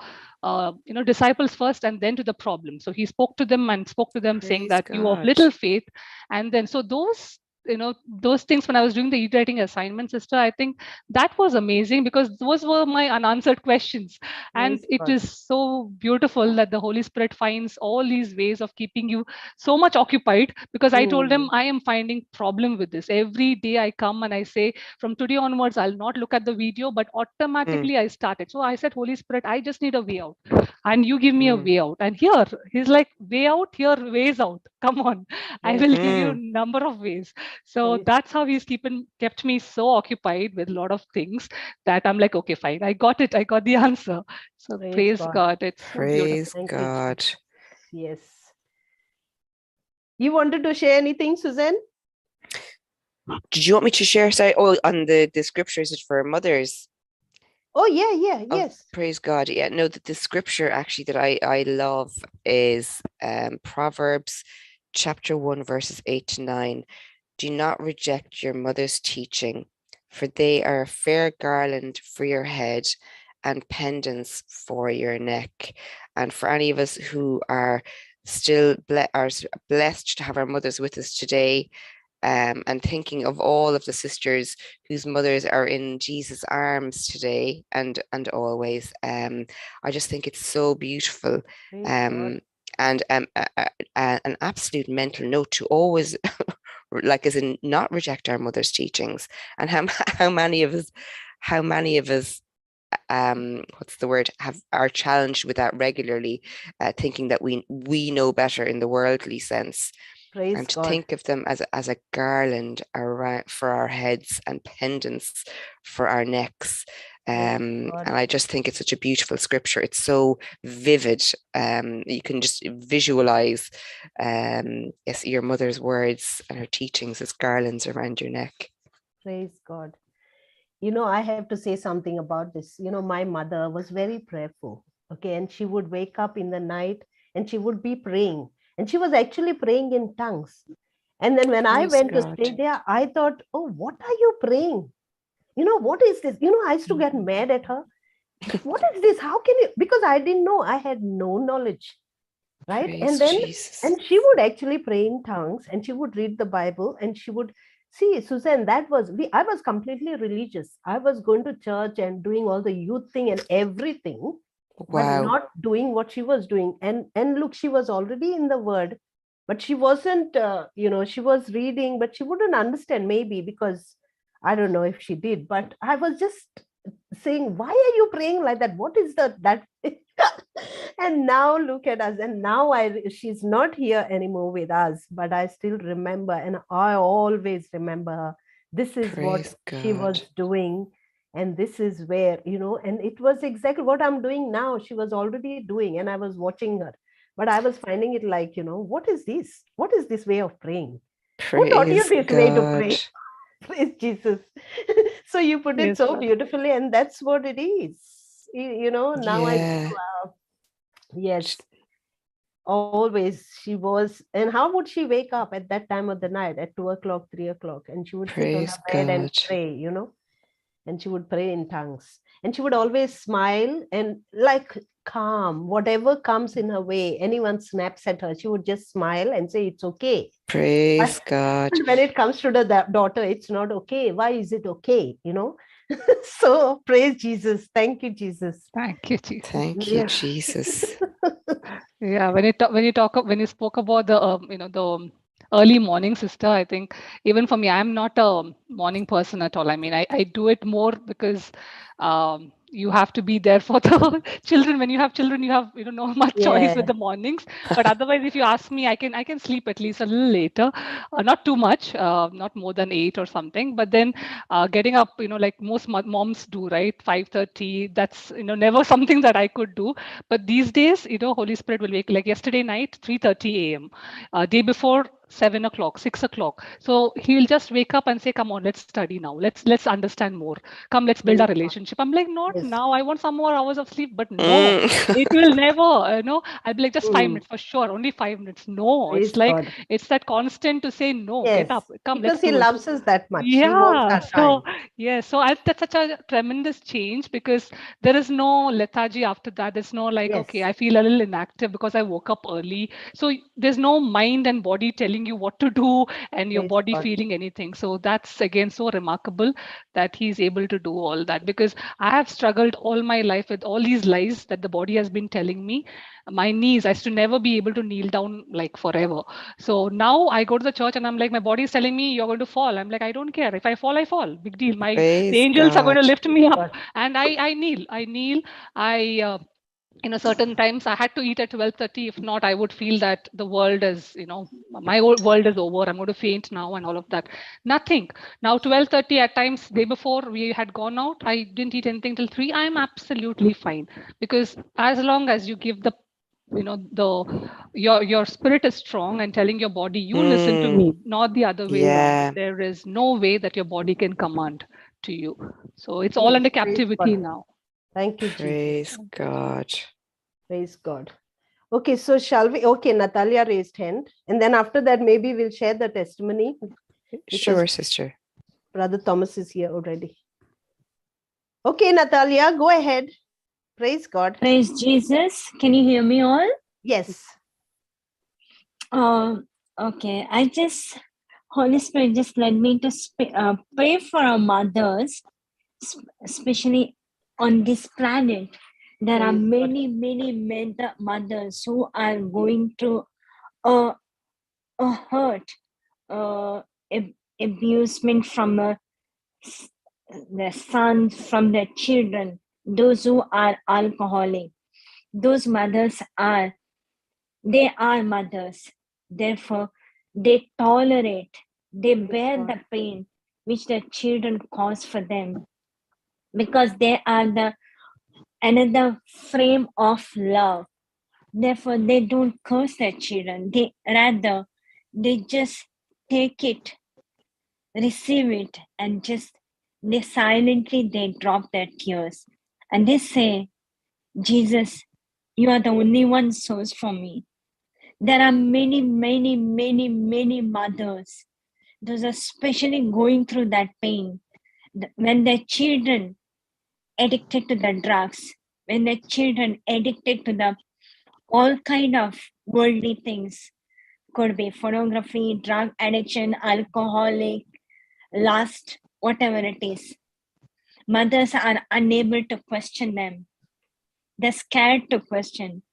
disciples first, and then to the problem. So he spoke to them saying that, you of little faith. And then so those those things when I was doing the e-writing assignment, sister, I think that was amazing because those were my unanswered questions. And Praise it God. is so beautiful that the Holy Spirit finds all these ways of keeping you so much occupied, because I told him I am finding problem with this. Every day I come and I say, from today onwards, I'll not look at the video, but automatically I started. So I said, Holy Spirit, I just need a way out. And you give me a way out. And here, he's like, way out, here, ways out. Come on. I Yes. will give you a number of ways. So Praise that's how he's kept me so occupied with a lot of things that I'm like, okay, fine. I got it. I got the answer. So praise God. It's so beautiful. Praise Thank you, God. Jesus. Yes. You wanted to share anything, Suzanne? Did you want me to share? Sorry, on the scriptures for mothers. Oh, yeah, Oh, yes. praise God. Yeah, no, the scripture actually that I love is Proverbs chapter 1, verses 8 to 9. Do not reject your mother's teaching, for they are a fair garland for your head and pendants for your neck. And for any of us who are still blessed to have our mothers with us today, and thinking of all of the sisters whose mothers are in Jesus' arms today and always, I just think it's so beautiful. Praise God. And an absolute mental note to always, like, as in not reject our mother's teachings. And how many of us what's the word, are challenged with that regularly, thinking that we know better in the worldly sense. Praise And to God. think of them as a garland around for our heads and pendants for our necks. And I just think it's such a beautiful scripture. It's so vivid. You can just visualize your mother's words and her teachings as garlands around your neck. Praise God. I have to say something about this. My mother was very prayerful. Okay. And she would wake up in the night and she would be praying. And she was actually praying in tongues. And then when I Praise went to God. stay there, I thought, oh, what are you praying? What is this? I used to get mad at her. What is this? How can you? Because I didn't know. I had no knowledge. Right. Praise And then, Jesus. and she would actually pray in tongues and she would read the Bible and she would see, Suzanne, I was completely religious. I was going to church and doing all the youth thing and everything, but Wow. not doing what she was doing. And look, she was already in the word, but she wasn't, she was reading, but she wouldn't understand, maybe because I don't know if she did, but I was just saying, why are you praying like that? What is that? And now look at us. And now she's not here anymore with us, but I still remember, and I always remember her. This is Praise what she was God. doing. And this is where, and it was exactly what I'm doing now. She was already doing, and I was watching her. But I was finding it like, what is this? What is this way of praying? Who taught you Praise this way to God. pray? Praise Jesus. So you put it Praise so God. beautifully, and that's what it is. Now I Yeah. yes, always she was. And how would she wake up at that time of the night at 2 o'clock, 3 o'clock, and she would sit on Praise her bed and God. pray, and she would pray in tongues, and she would always smile and like calm whatever comes in her way. Anyone snaps at her, she would just smile and say it's okay. Praise But God. when it comes to the daughter, it's not okay. Why is it okay? So praise Jesus. Thank you, Jesus. Thank you, Jesus. Thank you, Jesus. Yeah, when you spoke about the early morning, sister, I think even for me, I'm not a morning person at all. I mean, I do it more because you have to be there for the children. When you have children, you have no much choice with the mornings. But otherwise, if you ask me, I can sleep at least a little later, not too much, not more than 8 or something. But then getting up, like most moms do, right? 5:30. That's never something that I could do. But these days, Holy Spirit will wake. Like yesterday night, 3:30 a.m. Day before, 7 o'clock, 6 o'clock. So he'll just wake up and say, "Come on, let's study now. Let's understand more. Come, let's build our relationship." I'm like, "Not Yes. now I want some more hours of sleep, but no, it will never, I'll be like, just 5 minutes for sure, only 5 minutes. No, Praise it's like, God. it's that constant to say, no, Yes. get up, come, Because let's he do it. loves us that much. He wants Yeah, our time. so that's such a tremendous change, because there is no lethargy after that. There's no like, Yes. okay, I feel a little inactive because I woke up early. So there's no mind and body telling you what to do and your Praise body God. feeling anything. So that's again so remarkable that he's able to do all that, because I have struggled all my life with all these lies that the body has been telling me. My knees, I used to never be able to kneel down like forever. So now I go to the church and I'm like, my body is telling me you're going to fall. I'm like, I don't care. If I fall, I fall. Big deal. The Praise angels are going to God. lift me up. God. And I kneel. Certain times I had to eat at 12:30. If not, I would feel that the world is, my whole world is over. I'm going to faint now and all of that. Nothing. Now 12:30 at times, day before we had gone out, I didn't eat anything till 3. I'm absolutely fine, because as long as you give the your spirit is strong and telling your body, you listen to me, not the other way around. Yeah. There is no way that your body can command to you. So it's all under Praise captivity God. now. Thank you, Jesus. Praise God. Praise God. Okay, so shall we? Okay, Natalia raised hand. And then after that, maybe we'll share the testimony. Sure, sister. Brother Thomas is here already. Okay, Natalia, go ahead. Praise God. Praise Jesus. Can you hear me all? Yes. Okay. Holy Spirit just led me to pray for our mothers, especially on this planet. There are Praise many mothers who are going through a hurt, abusement from the sons, from their children, those who are alcoholic. Those mothers are mothers. Therefore, they tolerate, they bear the pain which their children cause for them, because they are another frame of love. Therefore, they don't curse their children. They just take it, receive it, and they silently drop their tears. And they say, Jesus, you are the only one source for me. There are many mothers. Those are especially going through that pain. When their children addicted to the drugs, when their children addicted to the all kind of worldly things, could be pornography, drug addiction, alcoholic, lust, whatever it is. Mothers are unable to question them. They're scared to question.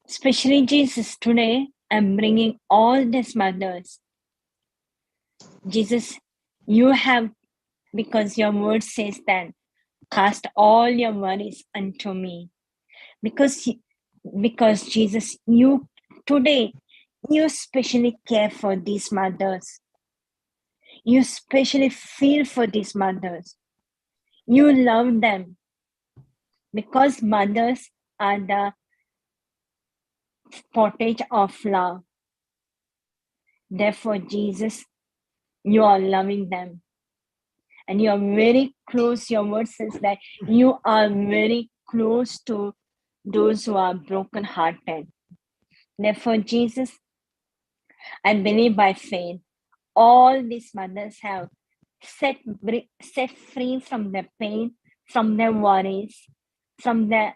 Especially Jesus, today I'm bringing all these mothers. Jesus, you have, because your word says that, cast all your worries unto me. Because Jesus, you today, you especially care for these mothers. You especially feel for these mothers. You love them, because mothers are the pottage of love. Therefore, Jesus, you are loving them. And you are very close. Your word says that you are very close to those who are brokenhearted. Therefore, Jesus, I believe by faith, all these mothers have set free from their pain, from their worries, from the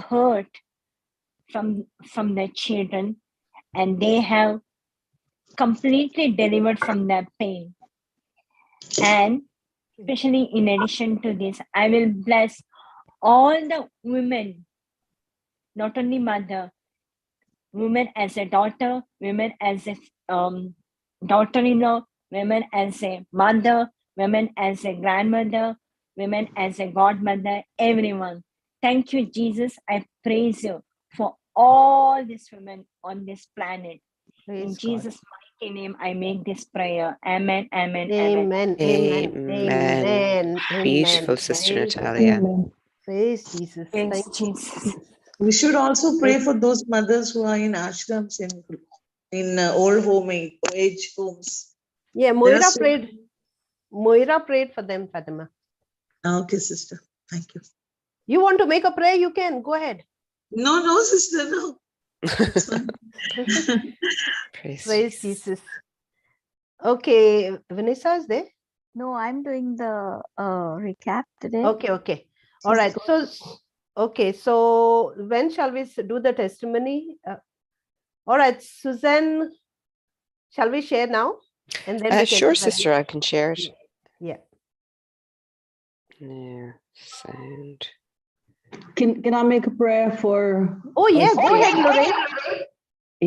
hurt, from their children, and they have completely delivered from their pain. And especially in addition to this, I will bless all the women, not only mother, women as a daughter, women as a daughter-in-law, women as a mother, women as a grandmother, women as a godmother, everyone. Thank you, Jesus. I praise you for all these women on this planet. In Jesus' mighty name, I make this prayer. Amen, amen, amen. Amen. Beautiful, Sister Natalia. Praise Jesus. Praise Thank Jesus. We should also pray for those mothers who are in ashrams, in old age homes. Yeah, Moira prayed for them, Fatima. Okay, sister. Thank you. You want to make a prayer? You can go ahead. No, sister, no. It's fine. Praise Jesus. Okay, Vanessa is there? No, I'm doing the recap today. Okay. All right. So when shall we do the testimony? All right, Suzanne, shall we share now? And then we can Sure, get ready. sister, I can share it. Yeah. Yeah, sound. Can I make a prayer for? Oh yeah, us go to- ahead, Lorraine.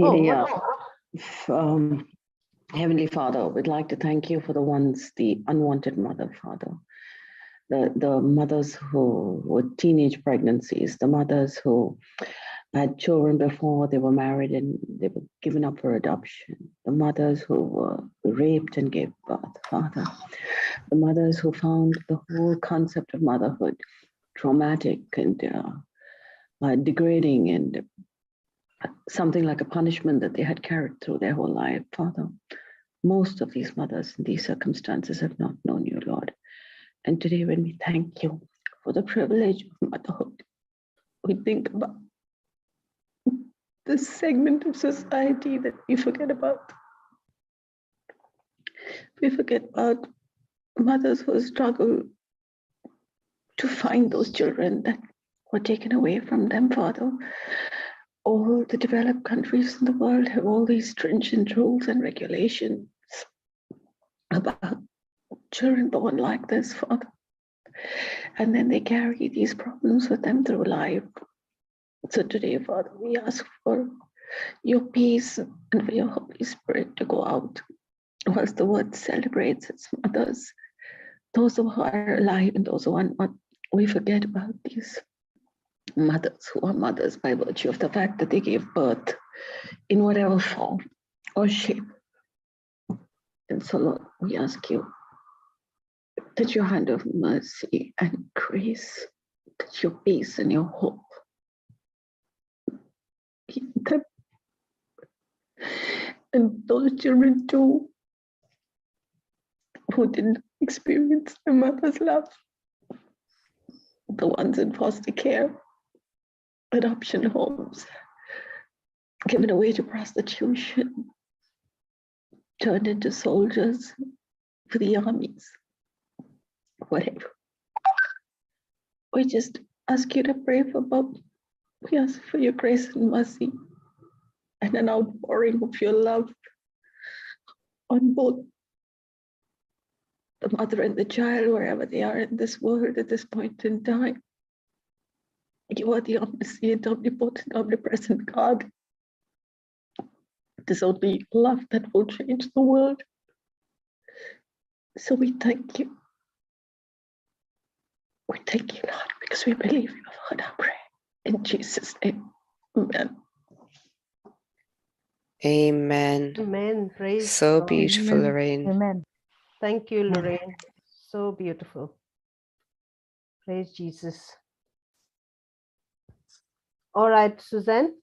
Oh, Yeah. wonderful. Heavenly Father, we'd like to thank you for the ones, the unwanted mother, Father. The mothers who were teenage pregnancies, the mothers who had children before they were married and they were given up for adoption, the mothers who were raped and gave birth, Father, the mothers who found the whole concept of motherhood traumatic and degrading and something like a punishment that they had carried through their whole life, Father. Most of these mothers in these circumstances have not known you, Lord. And today when we thank you for the privilege of motherhood, we think about this segment of society that we forget about. We forget about mothers who struggle to find those children that were taken away from them, Father. All the developed countries in the world have all these stringent rules and regulations about children born like this, Father. And then they carry these problems with them through life. So today, Father, we ask for your peace and for your Holy Spirit to go out whilst the world celebrates its mothers, those who are alive and those who are not. We forget about these mothers who are mothers by virtue of the fact that they gave birth in whatever form or shape. And so, Lord, we ask you that your hand of mercy and grace, that your peace and your hope keep them and those children too who didn't experience their mother's love, the ones in foster care, adoption homes, given away to prostitution, turned into soldiers for the armies, whatever. We just ask you to pray for both. We ask for your grace and mercy and an outpouring of your love on both the mother and the child, wherever they are in this world at this point in time. You are the omniscient, omnipotent, omnipresent God. It is only love that will change the world. So we thank you. We thank you, Lord, because we believe you have heard our prayer. In Jesus' name, amen. Amen. Amen. Praise So God. beautiful, Amen. Lorraine. Amen. Thank you, Lorraine. So beautiful. Praise Jesus. All right, Suzanne.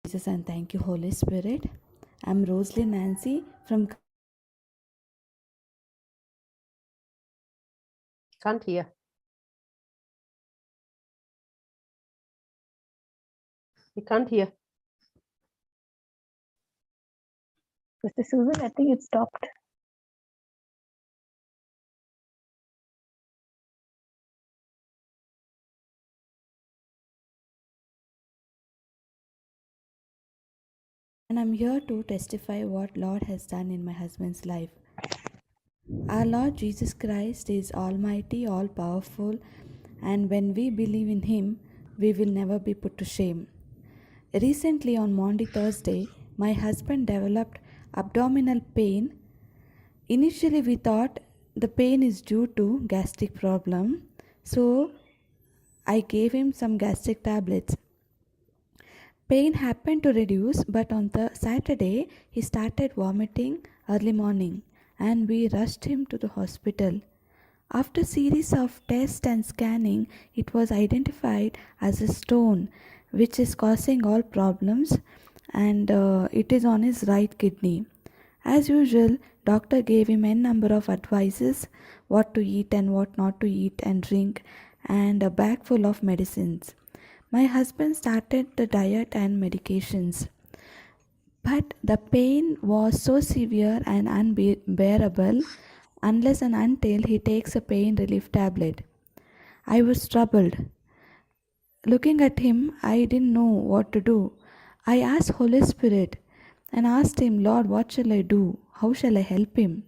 Jesus, and thank you, Holy Spirit. I'm Rosalie Nancy from. Can't hear. We can't hear. Sister Susan, I think it stopped. And I'm here to testify what Lord has done in my husband's life. Our Lord Jesus Christ is almighty, all powerful, and when we believe in him, we will never be put to shame. Recently on Maundy Thursday, my husband developed abdominal pain. Initially we thought the pain is due to gastric problem, so I gave him some gastric tablets. Pain happened to reduce, but on the Saturday, he started vomiting early morning and we rushed him to the hospital. After series of tests and scanning, it was identified as a stone which is causing all problems, and it is on his right kidney. As usual, doctor gave him n number of advices, what to eat and what not to eat and drink, and a bag full of medicines. My husband started the diet and medications, but the pain was so severe and unbearable unless and until he takes a pain relief tablet. I was troubled. Looking at him, I didn't know what to do. I asked Holy Spirit and asked him, Lord, what shall I do? How shall I help him?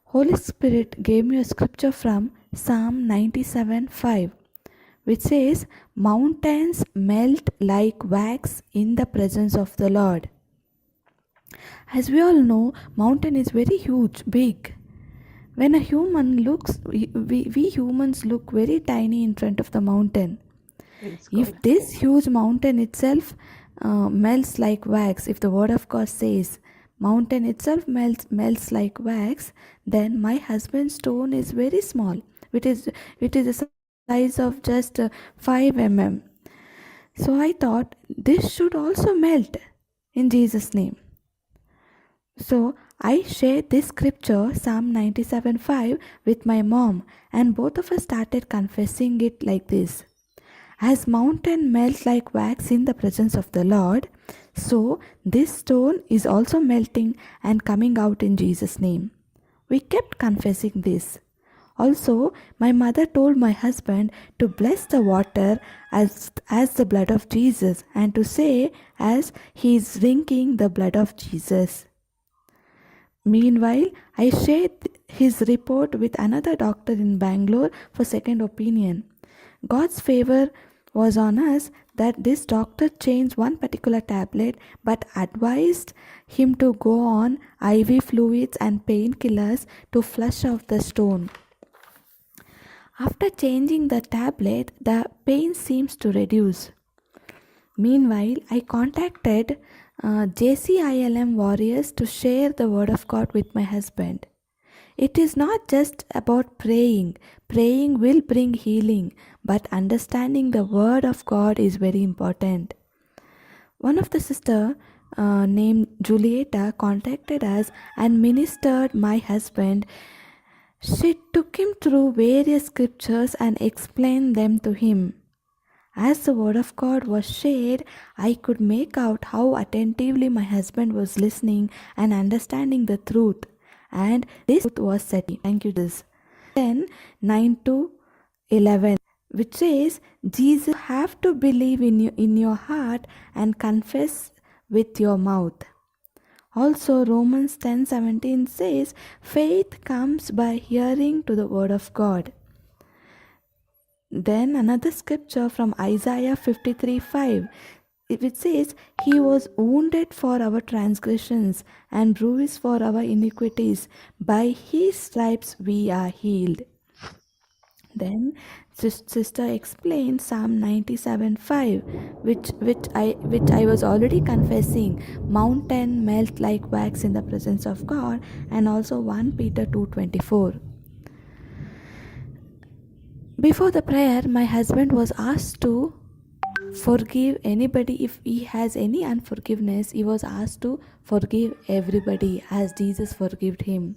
Holy Spirit gave me a scripture from Psalm 97:5, which says, mountains melt like wax in the presence of the Lord. As we all know, mountain is very huge, big. When a human looks, we humans look very tiny in front of the mountain. Praise If God. this huge mountain itself melts like wax, if the word of God says mountain itself melts like wax, then my husband's stone is very small. It is the size of just 5 mm. So I thought this should also melt in Jesus' name. So I shared this scripture, Psalm 97:5, with my mom, and both of us started confessing it like this. As mountain melts like wax in the presence of the Lord, so this stone is also melting and coming out in Jesus' name. We kept confessing this. Also, my mother told my husband to bless the water as the blood of Jesus, and to say as he is drinking the blood of Jesus. Meanwhile, I shared his report with another doctor in Bangalore for second opinion. God's favor was on us that this doctor changed one particular tablet but advised him to go on IV fluids and painkillers to flush out the stone. After changing the tablet, the pain seems to reduce. Meanwhile, I contacted JCILM warriors to share the word of God with my husband. It is not just about praying. Praying will bring healing, but understanding the word of God is very important. One of the sister named Julieta contacted us and ministered my husband. She took him through various scriptures and explained them to him. As the word of God was shared, I could make out how attentively my husband was listening and understanding the truth. And this truth was set. Thank you, Jesus. Then 9-11, which says, Jesus, you have to believe in your heart and confess with your mouth. Also, Romans 10:17 says, faith comes by hearing to the word of God. Then another scripture from Isaiah 53:5, which says, he was wounded for our transgressions and bruised for our iniquities. By his stripes we are healed. Then sister explained Psalm 97:5, which I was already confessing. Mountain melt like wax in the presence of God, and also 1 Peter 2:24. Before the prayer, my husband was asked to forgive anybody. If he has any unforgiveness, he was asked to forgive everybody as Jesus forgave him.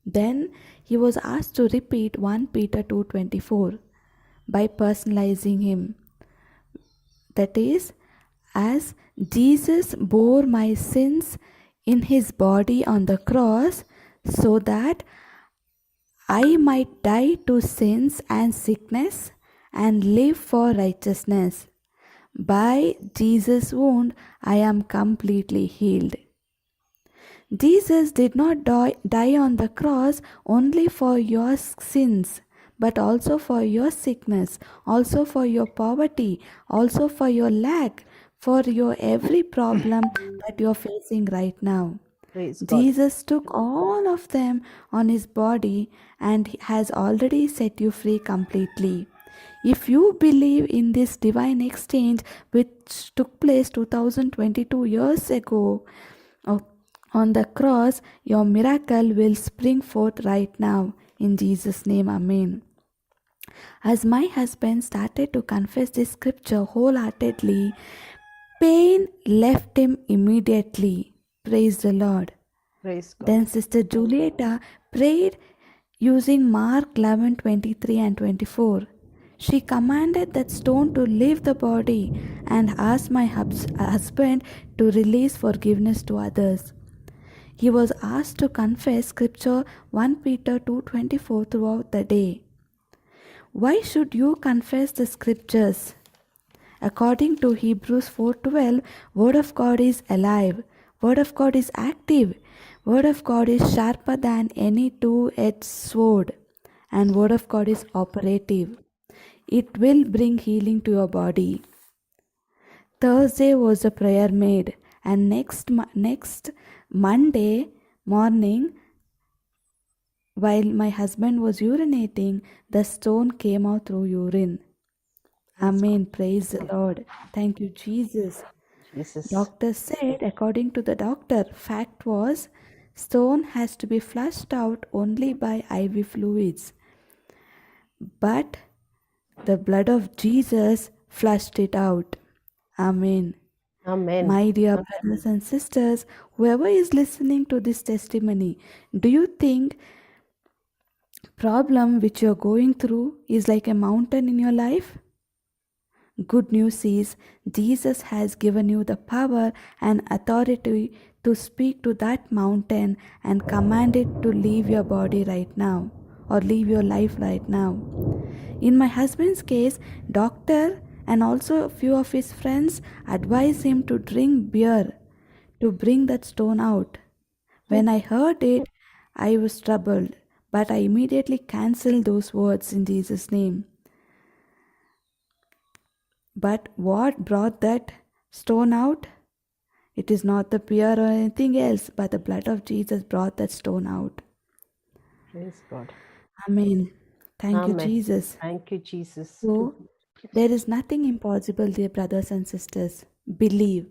Then he was asked to repeat 1 Peter 2:24 by personalizing him. That is, as Jesus bore my sins in his body on the cross, so that I might die to sins and sickness and live for righteousness. By Jesus' wound, I am completely healed. Jesus did not die on the cross only for your sins, but also for your sickness, also for your poverty, also for your lack, for your every problem that you're facing right now. Praise God. Jesus took all of them on his body and has already set you free completely. If you believe in this divine exchange which took place 2022 years ago on the cross, your miracle will spring forth right now. In Jesus' name, Amen. As my husband started to confess this scripture wholeheartedly, pain left him immediately. Praise the Lord. Praise God. Then Sister Julieta prayed using Mark 11:23 and 24. She commanded that stone to leave the body and asked my husband to release forgiveness to others. He was asked to confess scripture 1 Peter 2:24 throughout the day. Why should you confess the scriptures? According to Hebrews 4:12, Word of God is alive. Word of God is active. Word of God is sharper than any two-edged sword. And Word of God is operative. It will bring healing to your body. Thursday was a prayer made, and next Monday morning, while my husband was urinating, the stone came out through urine. Amen. Praise the Lord. Thank you, Jesus. Jesus. Doctor said, according to the doctor, fact was stone has to be flushed out only by IV fluids. But the blood of Jesus flushed it out. Amen. Amen. My dear brothers and sisters, whoever is listening to this testimony, do you think problem which you're going through is like a mountain in your life? Good news is Jesus has given you the power and authority to speak to that mountain and command it to leave your body right now or leave your life right now. In my husband's case, doctor and also a few of his friends advised him to drink beer to bring that stone out. When I heard it, I was troubled, but I immediately cancelled those words in Jesus' name. But what brought that stone out? It is not the beer or anything else, but the blood of Jesus brought that stone out. Praise God. Amen. Thank you, Amen. Jesus. Thank you, Jesus. So, there is nothing impossible, dear brothers and sisters. Believe.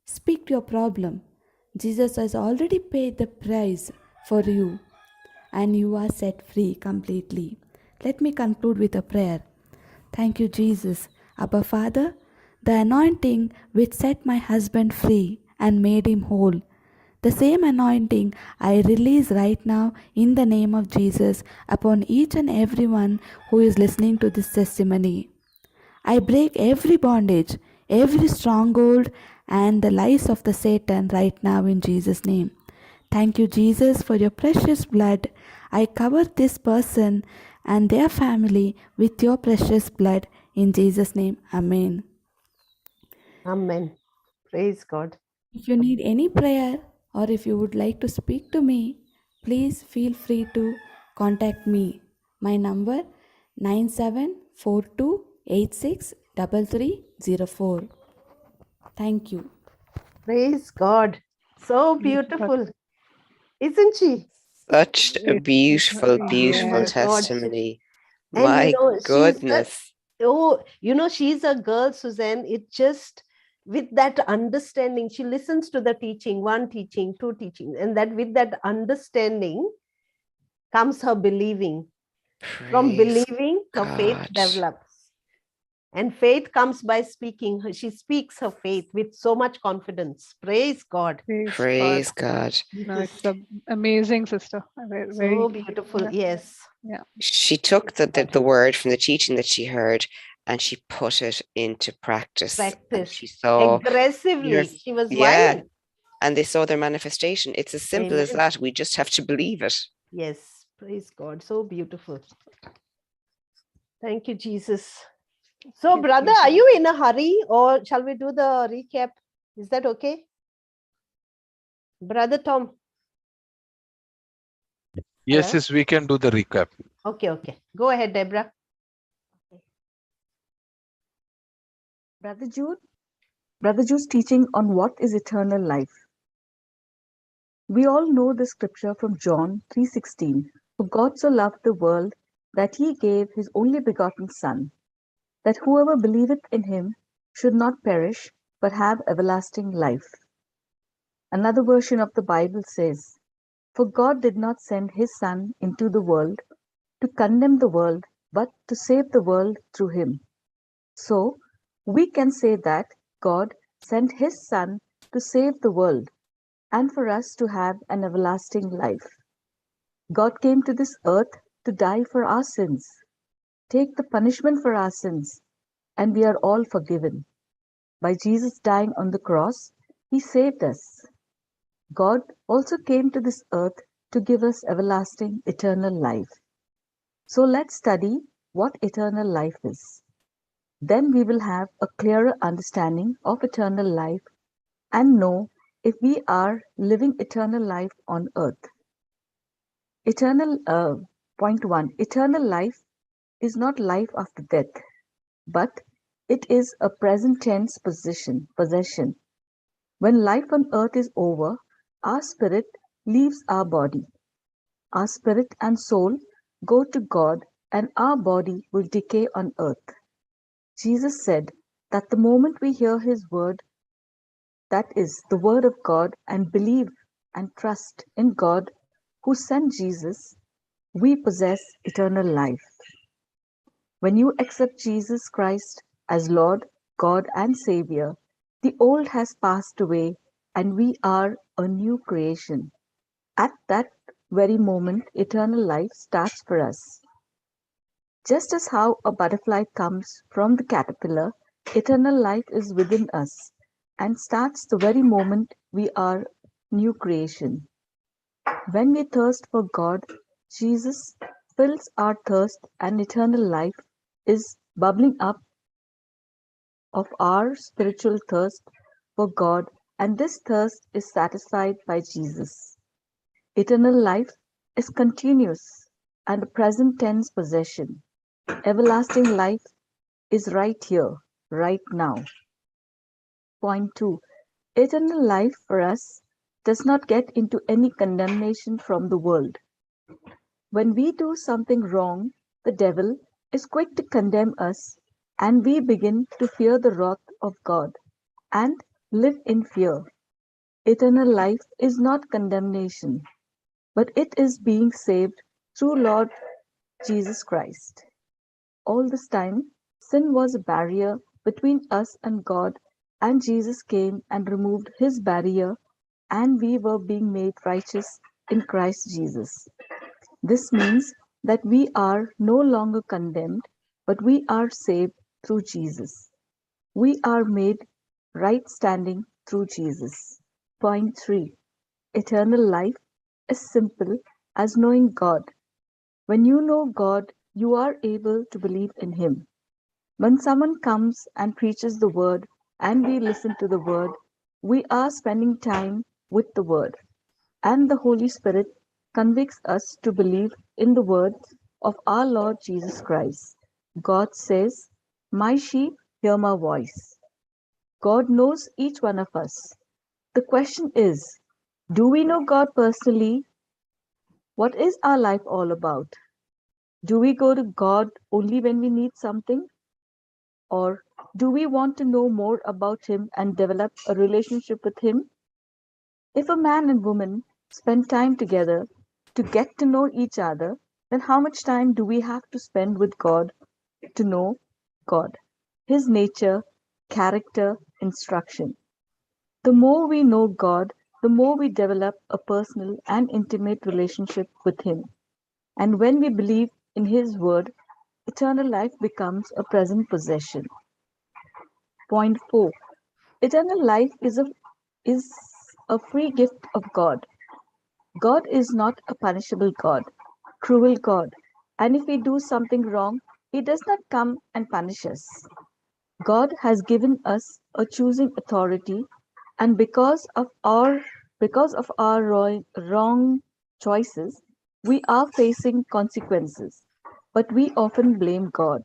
Speak to your problem. Jesus has already paid the price for you, and you are set free completely. Let me conclude with a prayer. Thank you, Jesus. Abba Father, the anointing which set my husband free and made him whole, the same anointing I release right now in the name of Jesus upon each and everyone who is listening to this testimony. I break every bondage, every stronghold, and the lies of the Satan right now in Jesus' name. Thank you, Jesus, for your precious blood. I cover this person and their family with your precious blood in Jesus' name. Amen. Amen. Praise God. If you need any prayer or if you would like to speak to me, please feel free to contact me. My number 9742863304. Thank you. Praise God. So beautiful. Isn't she? Such a beautiful, Oh beautiful my God. testimony. And My she's goodness. she's a girl, Suzanne. It just with that understanding, she listens to the teaching, one teaching, two teaching, and that with that understanding comes her believing. From Praise believing, her faith God. develops. And faith comes by speaking. She speaks her faith with so much confidence. Praise God. Praise God. No, it's amazing, sister. Very, So beautiful. Yes. Yeah. She took the word from the teaching that she heard and she put it into practice. And Practice. she saw Aggressively. She was yeah, violent. and they saw their manifestation. It's as simple as Amen. that. We just have to believe it. Yes. Praise God. So beautiful. Thank you, Jesus. So, brother, are you in a hurry or shall we do the recap? Is that okay? Brother Tom. Yes, Hello? yes, we can do the recap. Okay, okay. Go ahead, Deborah. Brother Jude's teaching on what is eternal life. We all know the scripture from John 3:16. For God so loved the world that he gave his only begotten Son, that whoever believeth in him should not perish, but have everlasting life. Another version of the Bible says, For God did not send his Son into the world to condemn the world, but to save the world through him. So, we can say that God sent his Son to save the world and for us to have an everlasting life. God came to this earth to die for our sins, take the punishment for our sins, and we are all forgiven. By Jesus dying on the cross, he saved us. God also came to this earth to give us everlasting, eternal life. So let's study what eternal life is. Then we will have a clearer understanding of eternal life and know if we are living eternal life on earth. Point 1. Eternal life is not life after death, but it is a present tense possession. When life on earth is over, our spirit leaves our body. Our spirit and soul go to God, and our body will decay on earth. Jesus said that the moment we hear his word, that is the word of God, and believe and trust in God who sent Jesus, we possess eternal life. When you accept Jesus Christ as Lord, God, and Savior, the old has passed away and we are a new creation. At that very moment, eternal life starts for us. Just as how a butterfly comes from the caterpillar, eternal life is within us and starts the very moment we are new creation. When we thirst for God, Jesus fills our thirst and eternal life is bubbling up of our spiritual thirst for God, and this thirst is satisfied by Jesus. Eternal life is continuous and a present tense possession. Everlasting life is right here, right now. Point 2. Eternal life for us does not get into any condemnation from the world. When we do something wrong, the devil is quick to condemn us, and we begin to fear the wrath of God and live in fear. Eternal life is not condemnation, but it is being saved through Lord Jesus Christ. All this time, sin was a barrier between us and God, and Jesus came and removed his barrier, and we were being made righteous in Christ Jesus. This means that we are no longer condemned, but we are saved through Jesus. We are made right standing through Jesus. Point 3. Eternal life is simple as knowing God. When you know God, you are able to believe in him. When someone comes and preaches the word and we listen to the word, we are spending time with the word, and the Holy Spirit convicts us to believe in the words of our Lord Jesus Christ. God says, "My sheep hear my voice." God knows each one of us. The question is, do we know God personally? What is our life all about? Do we go to God only when we need something? Or do we want to know more about him and develop a relationship with him? If a man and woman spend time together to get to know each other, then how much time do we have to spend with God to know God, his nature, character, instruction? The more we know God, the more we develop a personal and intimate relationship with him. And when we believe in his word, eternal life becomes a present possession. Point 4. Eternal life is a free gift of God. God is not a punishable God, cruel God, and if we do something wrong, he does not come and punish us. God has given us a choosing authority, and because of our wrong choices, we are facing consequences. But we often blame God.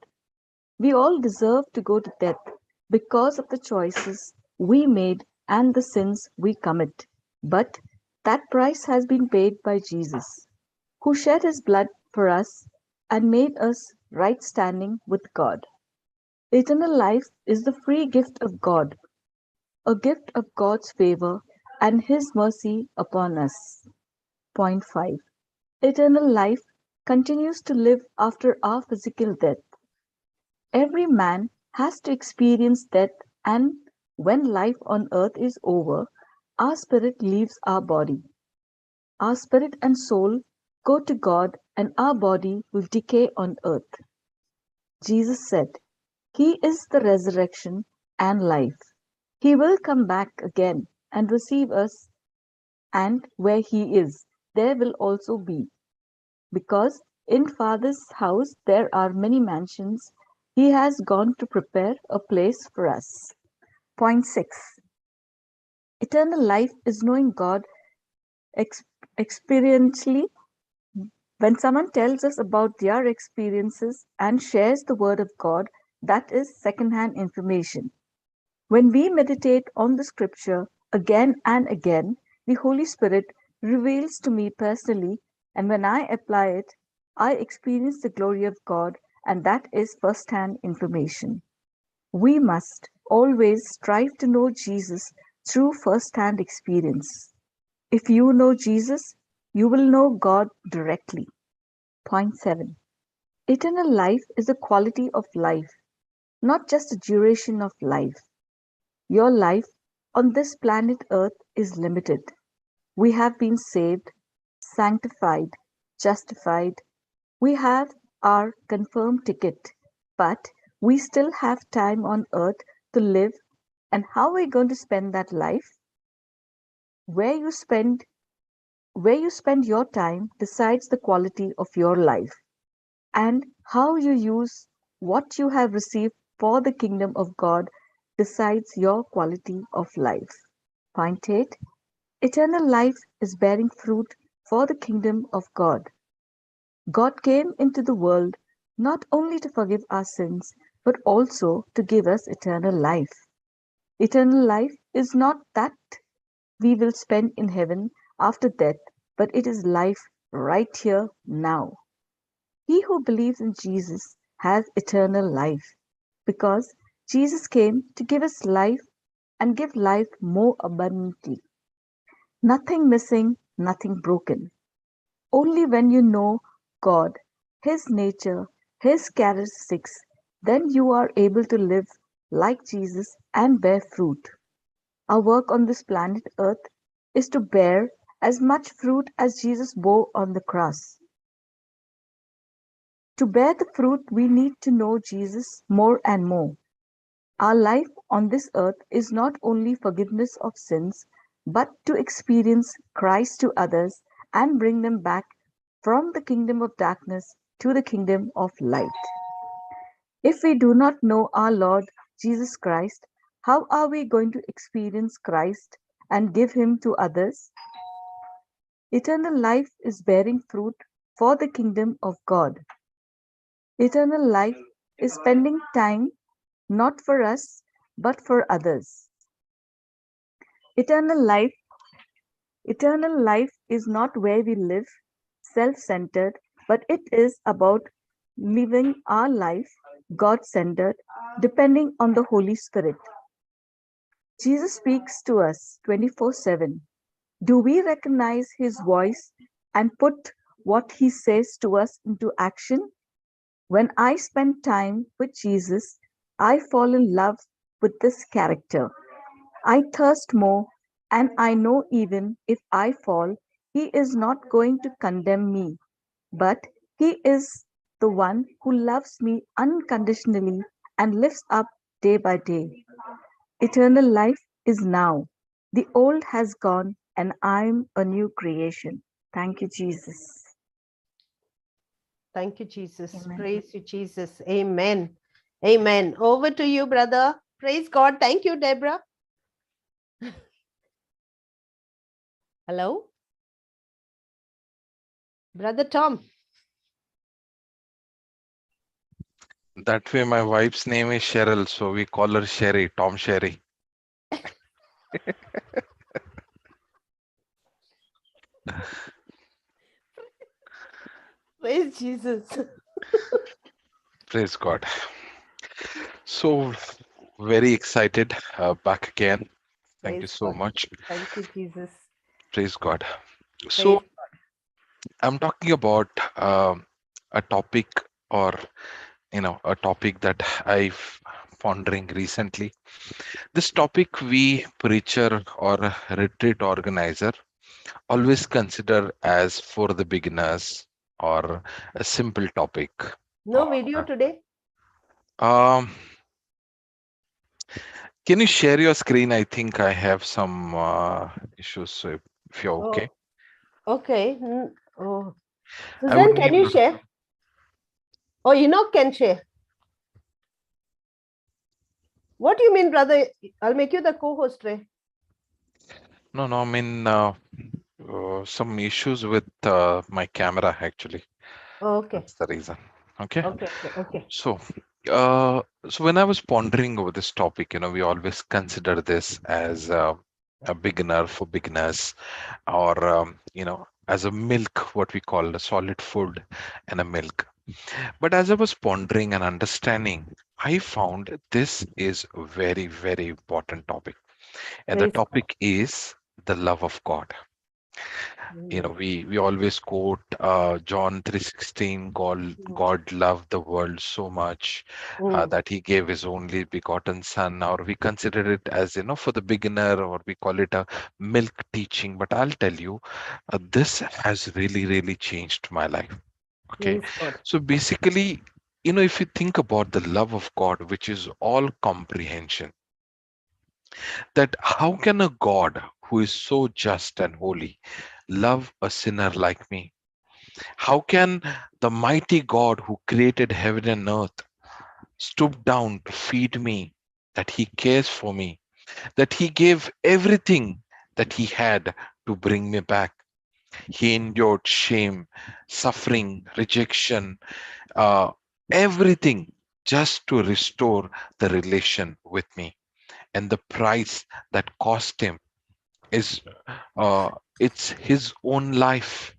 We all deserve to go to death because of the choices we made and the sins we commit. But that price has been paid by Jesus, who shed his blood for us and made us right standing with God. Eternal life is the free gift of God, a gift of God's favor and his mercy upon us. Point 5. Eternal life continues to live after our physical death. Every man has to experience death, and when life on earth is over, our spirit leaves our body. Our spirit and soul go to God, and our body will decay on earth. Jesus said, He is the resurrection and life. He will come back again and receive us, and where He is, there will also be. Because in Father's house there are many mansions, He has gone to prepare a place for us. Point 6. Eternal life is knowing God experientially. When someone tells us about their experiences and shares the word of God, that is second-hand information. When we meditate on the scripture again and again, the Holy Spirit reveals to me personally, and when I apply it, I experience the glory of God, and that is first-hand information. We must always strive to know Jesus through first-hand experience. If you know Jesus, you will know God directly. Point 7. Eternal life is a quality of life, not just a duration of life. Your life on this planet Earth is limited. We have been saved, sanctified, justified. We have our confirmed ticket, but we still have time on earth to live. And how are we going to spend that life? Where you spend your time decides the quality of your life, and how you use what you have received for the kingdom of God decides your quality of life. Point 8. Eternal life is bearing fruit for the kingdom of God. God came into the world not only to forgive our sins, but also to give us eternal life. Eternal life is not that we will spend in heaven after death, but it is life right here now. He who believes in Jesus has eternal life, because Jesus came to give us life and give life more abundantly. Nothing missing, nothing broken. Only when you know God, His nature, His characteristics, then you are able to live like Jesus and bear fruit. Our work on this planet Earth is to bear as much fruit as Jesus bore on the cross. To bear the fruit, we need to know Jesus more and more. Our life on this earth is not only forgiveness of sins, but to experience Christ to others and bring them back from the kingdom of darkness to the kingdom of light. If we do not know our Lord Jesus Christ, how are we going to experience Christ and give Him to others? Eternal life is bearing fruit for the kingdom of God. Eternal life is spending time not for us, but for others. Eternal life is not where we live, self-centered, but it is about living our life God-centered, depending on the Holy Spirit. Jesus speaks to us 24/7. Do we recognize His voice and put what He says to us into action? When I spend time with Jesus, I fall in love with this character. I thirst more, and I know even if I fall, He is not going to condemn me, but He is the one who loves me unconditionally and lifts up day by day. Eternal life is now. The old has gone, and I'm a new creation. Thank you, Jesus. Thank you, Jesus. Amen. Praise you, Jesus. Amen. Amen. Over to you, brother. Praise God. Thank you, Deborah. Hello? Brother Tom. That way, my wife's name is Cheryl, so we call her Sherry, Tom Sherry. Praise Jesus. Praise God. So, very excited back again. Thank you Praise so God. much. Thank you, Jesus. Praise God. Praise So, I'm talking about a topic, or a topic that I've pondering recently. This topic we preacher or a retreat organizer always consider as for the beginners, or a simple topic. No video today? Um, can you share your screen? I think I have some issues. So if you're okay, Okay. Oh, I would Suzanne, can need. you share? Oh, Enoch can share. What do you mean, brother? I'll make you the co-host, Ray. No, I mean some issues with my camera actually. Oh, okay. That's the reason. Okay. Okay. So, so when I was pondering over this topic, we always consider this as a beginner for beginners, or as a milk, what we call a solid food and a milk. But as I was pondering and understanding, I found this is a very, very important topic, and the Praise God. topic is the love of God. We always quote John 3:16, God loved the world so much that he gave his only begotten son, or we consider it as for the beginner, or we call it a milk teaching. But I'll tell you, this has really, really changed my life. Okay. Praise God. So basically, if you think about the love of God, which is all comprehension, that how can a God who is so just and holy love a sinner like me? How can the mighty God who created heaven and earth stoop down to feed me, that he cares for me, that he gave everything that he had to bring me back? He endured shame, suffering, rejection, uh, everything just to restore the relation with me. And the price that cost him is it's his own life.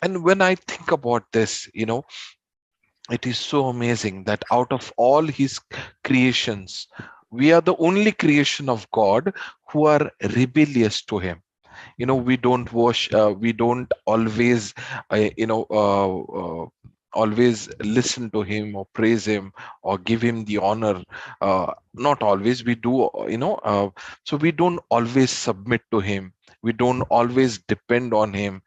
And when I think about this, it is so amazing that out of all his creations, we are the only creation of God who are rebellious to him. We don't we don't always always listen to him or praise him or give him the honor. Not always we do, so we don't always submit to him, we don't always depend on him.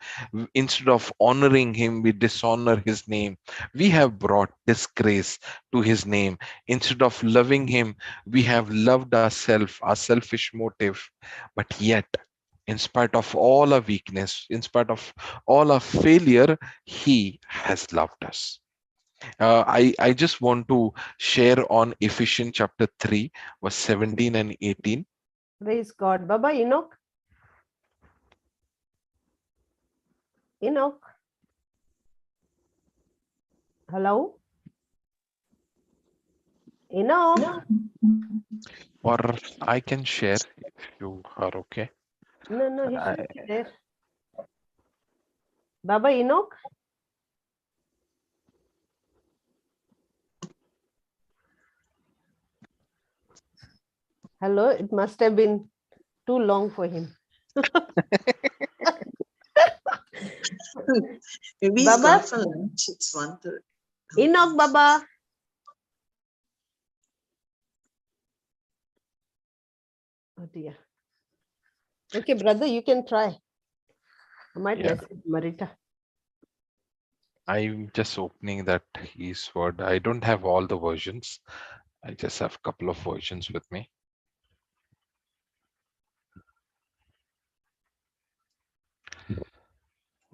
Instead of honoring him, we dishonor his name. We have brought disgrace to his name. Instead of loving him, we have loved ourselves, our selfish motive. But yet, in spite of all our weakness, in spite of all our failure, he has loved us. I just want to share on Ephesians chapter 3, verse 17 and 18. Praise God. Baba, Enoch. Hello? Enoch? Or I can share if you are okay. No, he should be there. Baba, Enoch? Hello, it must have been too long for him. Maybe he's Baba? gone for lunch. It's 1:30. Enoch, Baba. Oh dear. Okay, brother, you can try. I might message Marita. I'm just opening that his word. I don't have all the versions. I just have a couple of versions with me.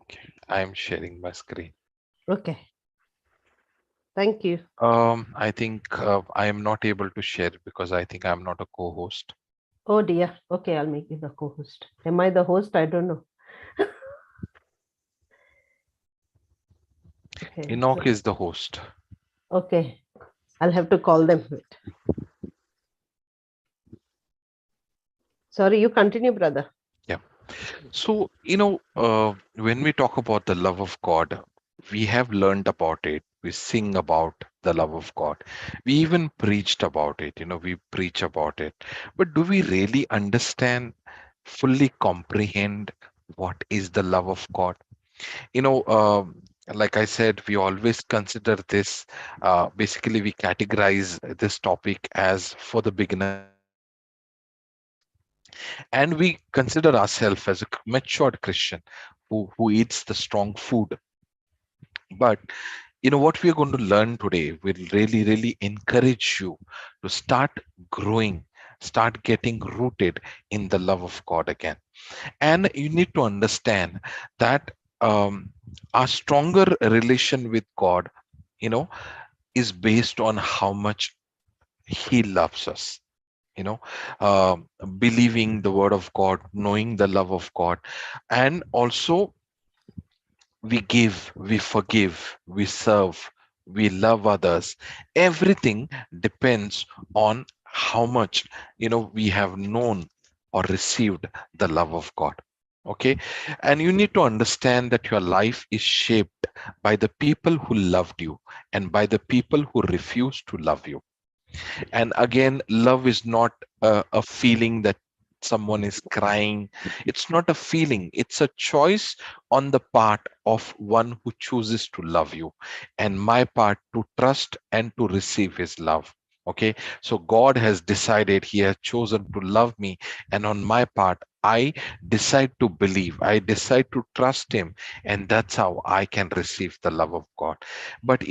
Okay, I'm sharing my screen. Okay. Thank you. I think I am not able to share because I think I'm not a co-host. Oh dear. Okay, I'll make you the co-host. Am I the host? I don't know. Okay. Enoch is the host. Okay. I'll have to call them. Sorry, you continue, brother. Yeah. So, when we talk about the love of God, we have learned about it. We sing about the love of God. We even preached about it. We preach about it. But do we really understand, fully comprehend what is the love of God? Like I said, we always consider this, basically we categorize this topic as for the beginners, and we consider ourselves as a matured Christian who eats the strong food. But what we are going to learn today will really encourage you to start growing, start getting rooted in the love of God again. And you need to understand that our stronger relation with God, you know is based on how much he loves us. you know Believing the word of God, knowing the love of God, and also we give, we forgive, we serve, we love others. Everything depends on how much we have known or received the love of God. Okay. And you need to understand that your life is shaped by the people who loved you and by the people who refuse to love you. And again, love is not a feeling that someone is crying. It's not a feeling, it's a choice on the part of one who chooses to love you, and my part to trust and to receive his love. Okay, so God has decided, he has chosen to love me, and on my part I decide to believe, I decide to trust him, and that's how I can receive the love of God. But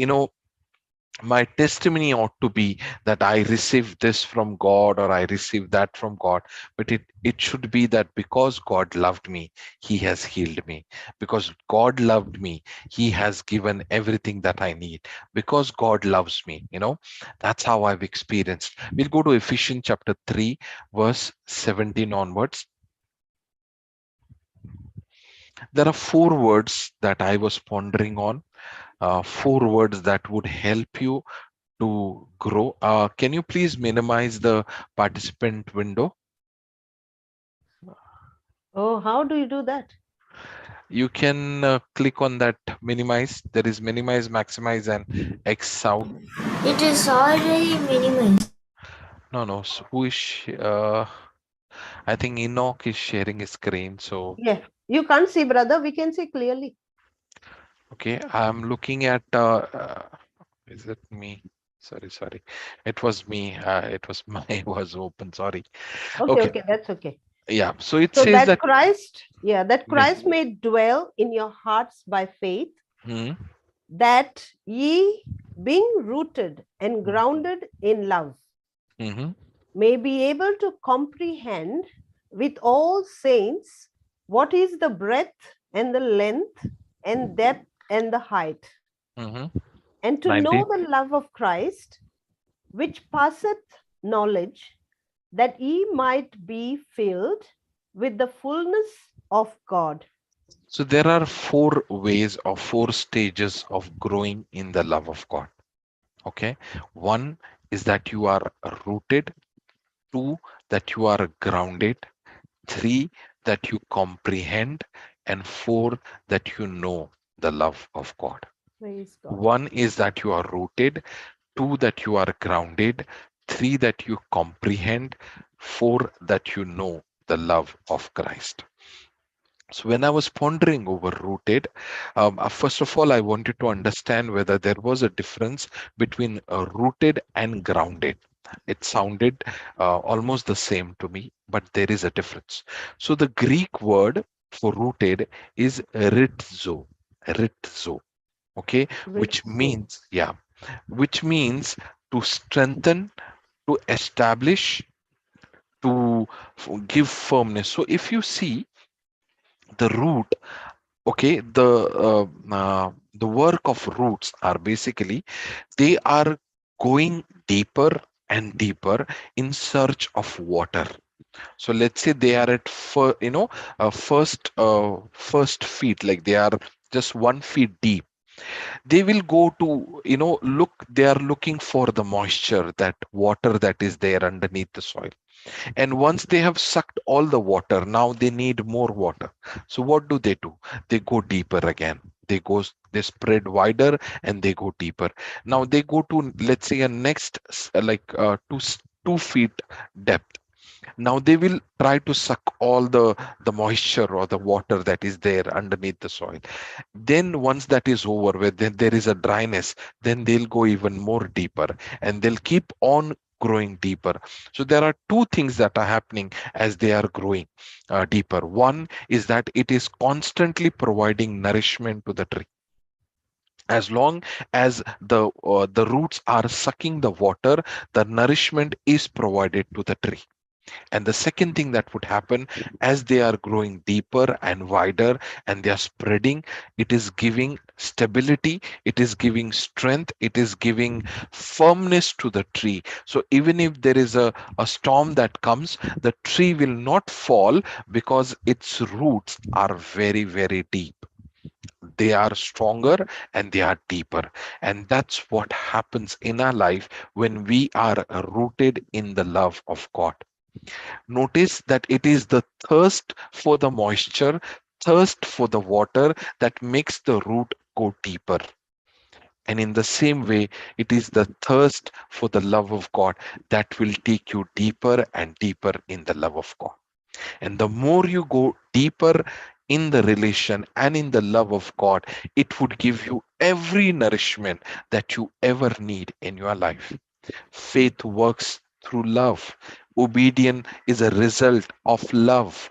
my testimony ought to be that I received this from God or I received that from God. But it should be that because God loved me, he has healed me. Because God loved me, he has given everything that I need. Because God loves me, that's how I've experienced. We'll go to Ephesians chapter 3, verse 17 onwards. There are four words that I was pondering on, four words that would help you to grow. Can you please minimize the participant window? Oh, how do you do that? You can click on that minimize. There is minimize, maximize, and X out. It is already minimized. No. So who is? I think Enoch is sharing his screen. So Yeah, you can't see, brother. We can see clearly. okay, I'm looking at. Is it me? Sorry. It was me. It was my was open. Sorry. Okay, Okay. okay, that's okay. Yeah. So it So says that that. Christ, that Yeah. Christ may dwell in your hearts by faith, Hmm. that ye, being rooted and grounded in love, Mm-hmm. may be able to comprehend with all saints what is the breadth and the length and depth and the height, Mm-hmm. and to 19. know the love of Christ, which passeth knowledge, that ye might be filled with the fullness of God. So there are four ways or four stages of growing in the love of God. Okay. One is that you are rooted. Two, that you are grounded. Three, that you comprehend. And four, that you know the love of God. Praise God. One is that you are rooted. Two, that you are grounded. Three, that you comprehend. Four, that you know the love of Christ. So when I was pondering over rooted, first of all, I wanted to understand whether there was a difference between rooted and grounded. It sounded almost the same to me, but there is a difference. So the Greek word for rooted is ritzo, okay, which Ritzo. means, which means to strengthen, to establish, to give firmness. So if you see the root, okay, the work of roots are basically they are going deeper and deeper in search of water. So let's say they are at first feet, like they are just 1 feet deep. They will go to, look, they are looking for the moisture, that water that is there underneath the soil. And once they have sucked all the water, now they need more water. So what do? They go deeper again. They spread wider and they go deeper. Now they go to, let's say, a next 2 feet depth. Now they will try to suck all the moisture or the water that is there underneath the soil. Then once that is over, where then there is a dryness, then they'll go even more deeper, and they'll keep on growing deeper. So there are two things that are happening as they are growing deeper. One is that it is constantly providing nourishment to the tree. As long as the roots are sucking the water, the nourishment is provided to the tree. And the second thing that would happen, as they are growing deeper and wider and they are spreading, it is giving stability, it is giving strength, it is giving firmness to the tree. So even if there is a storm that comes, the tree will not fall because its roots are very, very deep. They are stronger and they are deeper. And that's what happens in our life when we are rooted in the love of God. Notice that it is the thirst for the moisture, thirst for the water that makes the root go deeper. And in the same way, it is the thirst for the love of God that will take you deeper and deeper in the love of God. And the more you go deeper in the relation and in the love of God, it would give you every nourishment that you ever need in your life. Faith works through love. Obedience is a result of love.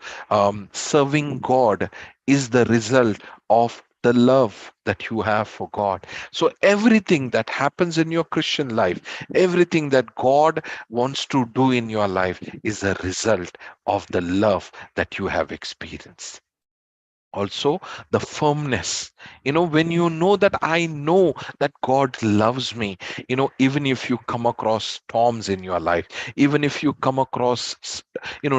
Serving God is the result of the love that you have for God. So everything that happens in your Christian life, everything that God wants to do in your life is a result of the love that you have experienced. Also, the firmness, when you know that I know that God loves me, even if you come across storms in your life, even if you come across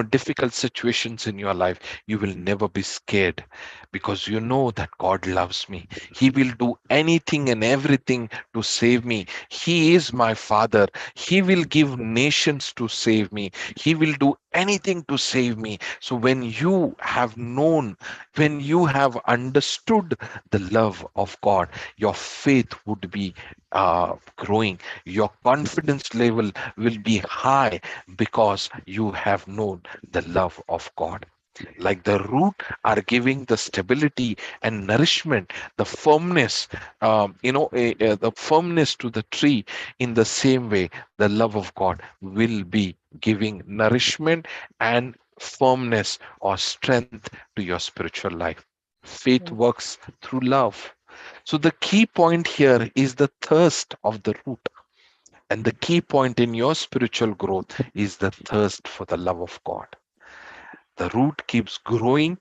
difficult situations in your life, you will never be scared, because you know that God loves me. He will do anything and everything to save me. He is my Father. He will give nations to save me. He will do anything to save me. So when you have known, when you have understood the love of God, your faith would be growing. Your confidence level will be high because you have known the love of God. Like the root are giving the stability and nourishment, the firmness, the firmness to the tree. In the same way, the love of God will be giving nourishment and firmness or strength to your spiritual life. Faith Yes. works through love. So the key point here is the thirst of the root. And the key point in your spiritual growth is the thirst for the love of God. The root keeps growing,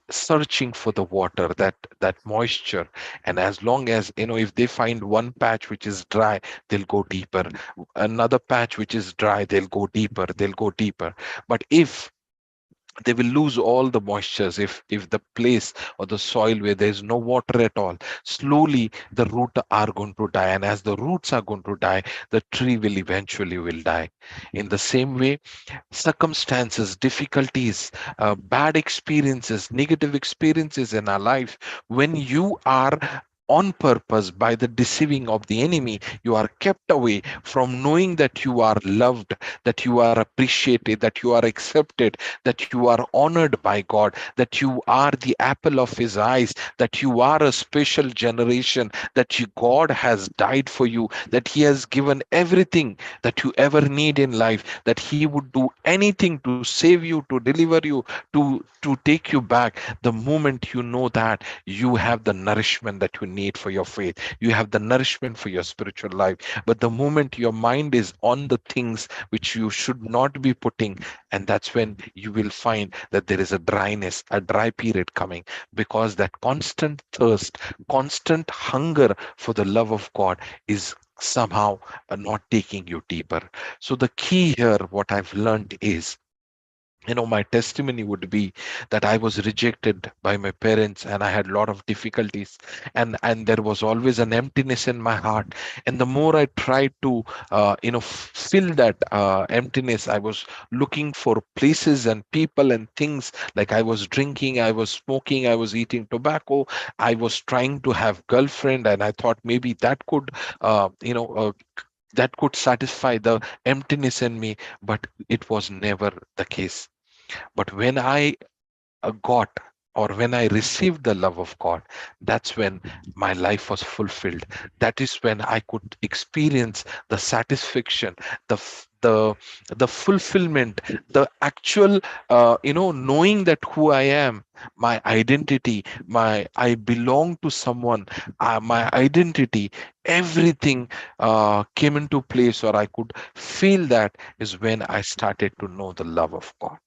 searching for the water, that moisture. And as long as, if they find one patch which is dry, they'll go deeper. Another patch which is dry, they'll go deeper. But if they will lose all the moistures, if the place or the soil where there's no water at all, slowly the root are going to die. And as the roots are going to die, the tree will eventually will die. In the same way, circumstances, difficulties, bad experiences, negative experiences in our life, when you are on purpose by the deceiving of the enemy, you are kept away from knowing that you are loved, that you are appreciated, that you are accepted, that you are honored by God, that you are the apple of his eyes, that you are a special generation, that God has died for you, that he has given everything that you ever need in life, that he would do anything to save you, to deliver you, to take you back. The moment you know that, you have the nourishment that you need for your faith, you have the nourishment for your spiritual life. But the moment your mind is on the things which you should not be putting, and that's when you will find that there is a dryness, a dry period coming, because that constant thirst, constant hunger for the love of God is somehow not taking you deeper. So the key here, what I've learned is, my testimony would be that I was rejected by my parents, and I had a lot of difficulties, and there was always an emptiness in my heart. And the more I tried to fill that emptiness, I was looking for places and people and things. Like I was drinking, I was smoking, I was eating tobacco, I was trying to have girlfriend, and I thought maybe that could that could satisfy the emptiness in me, but it was never the case. But when I got, or when I received the love of God, that's when my life was fulfilled. That is when I could experience the satisfaction, the fulfillment, the actual knowing that who I am, my identity, my I belong to someone, my identity, everything came into place, or I could feel. That is when I started to know the love of God.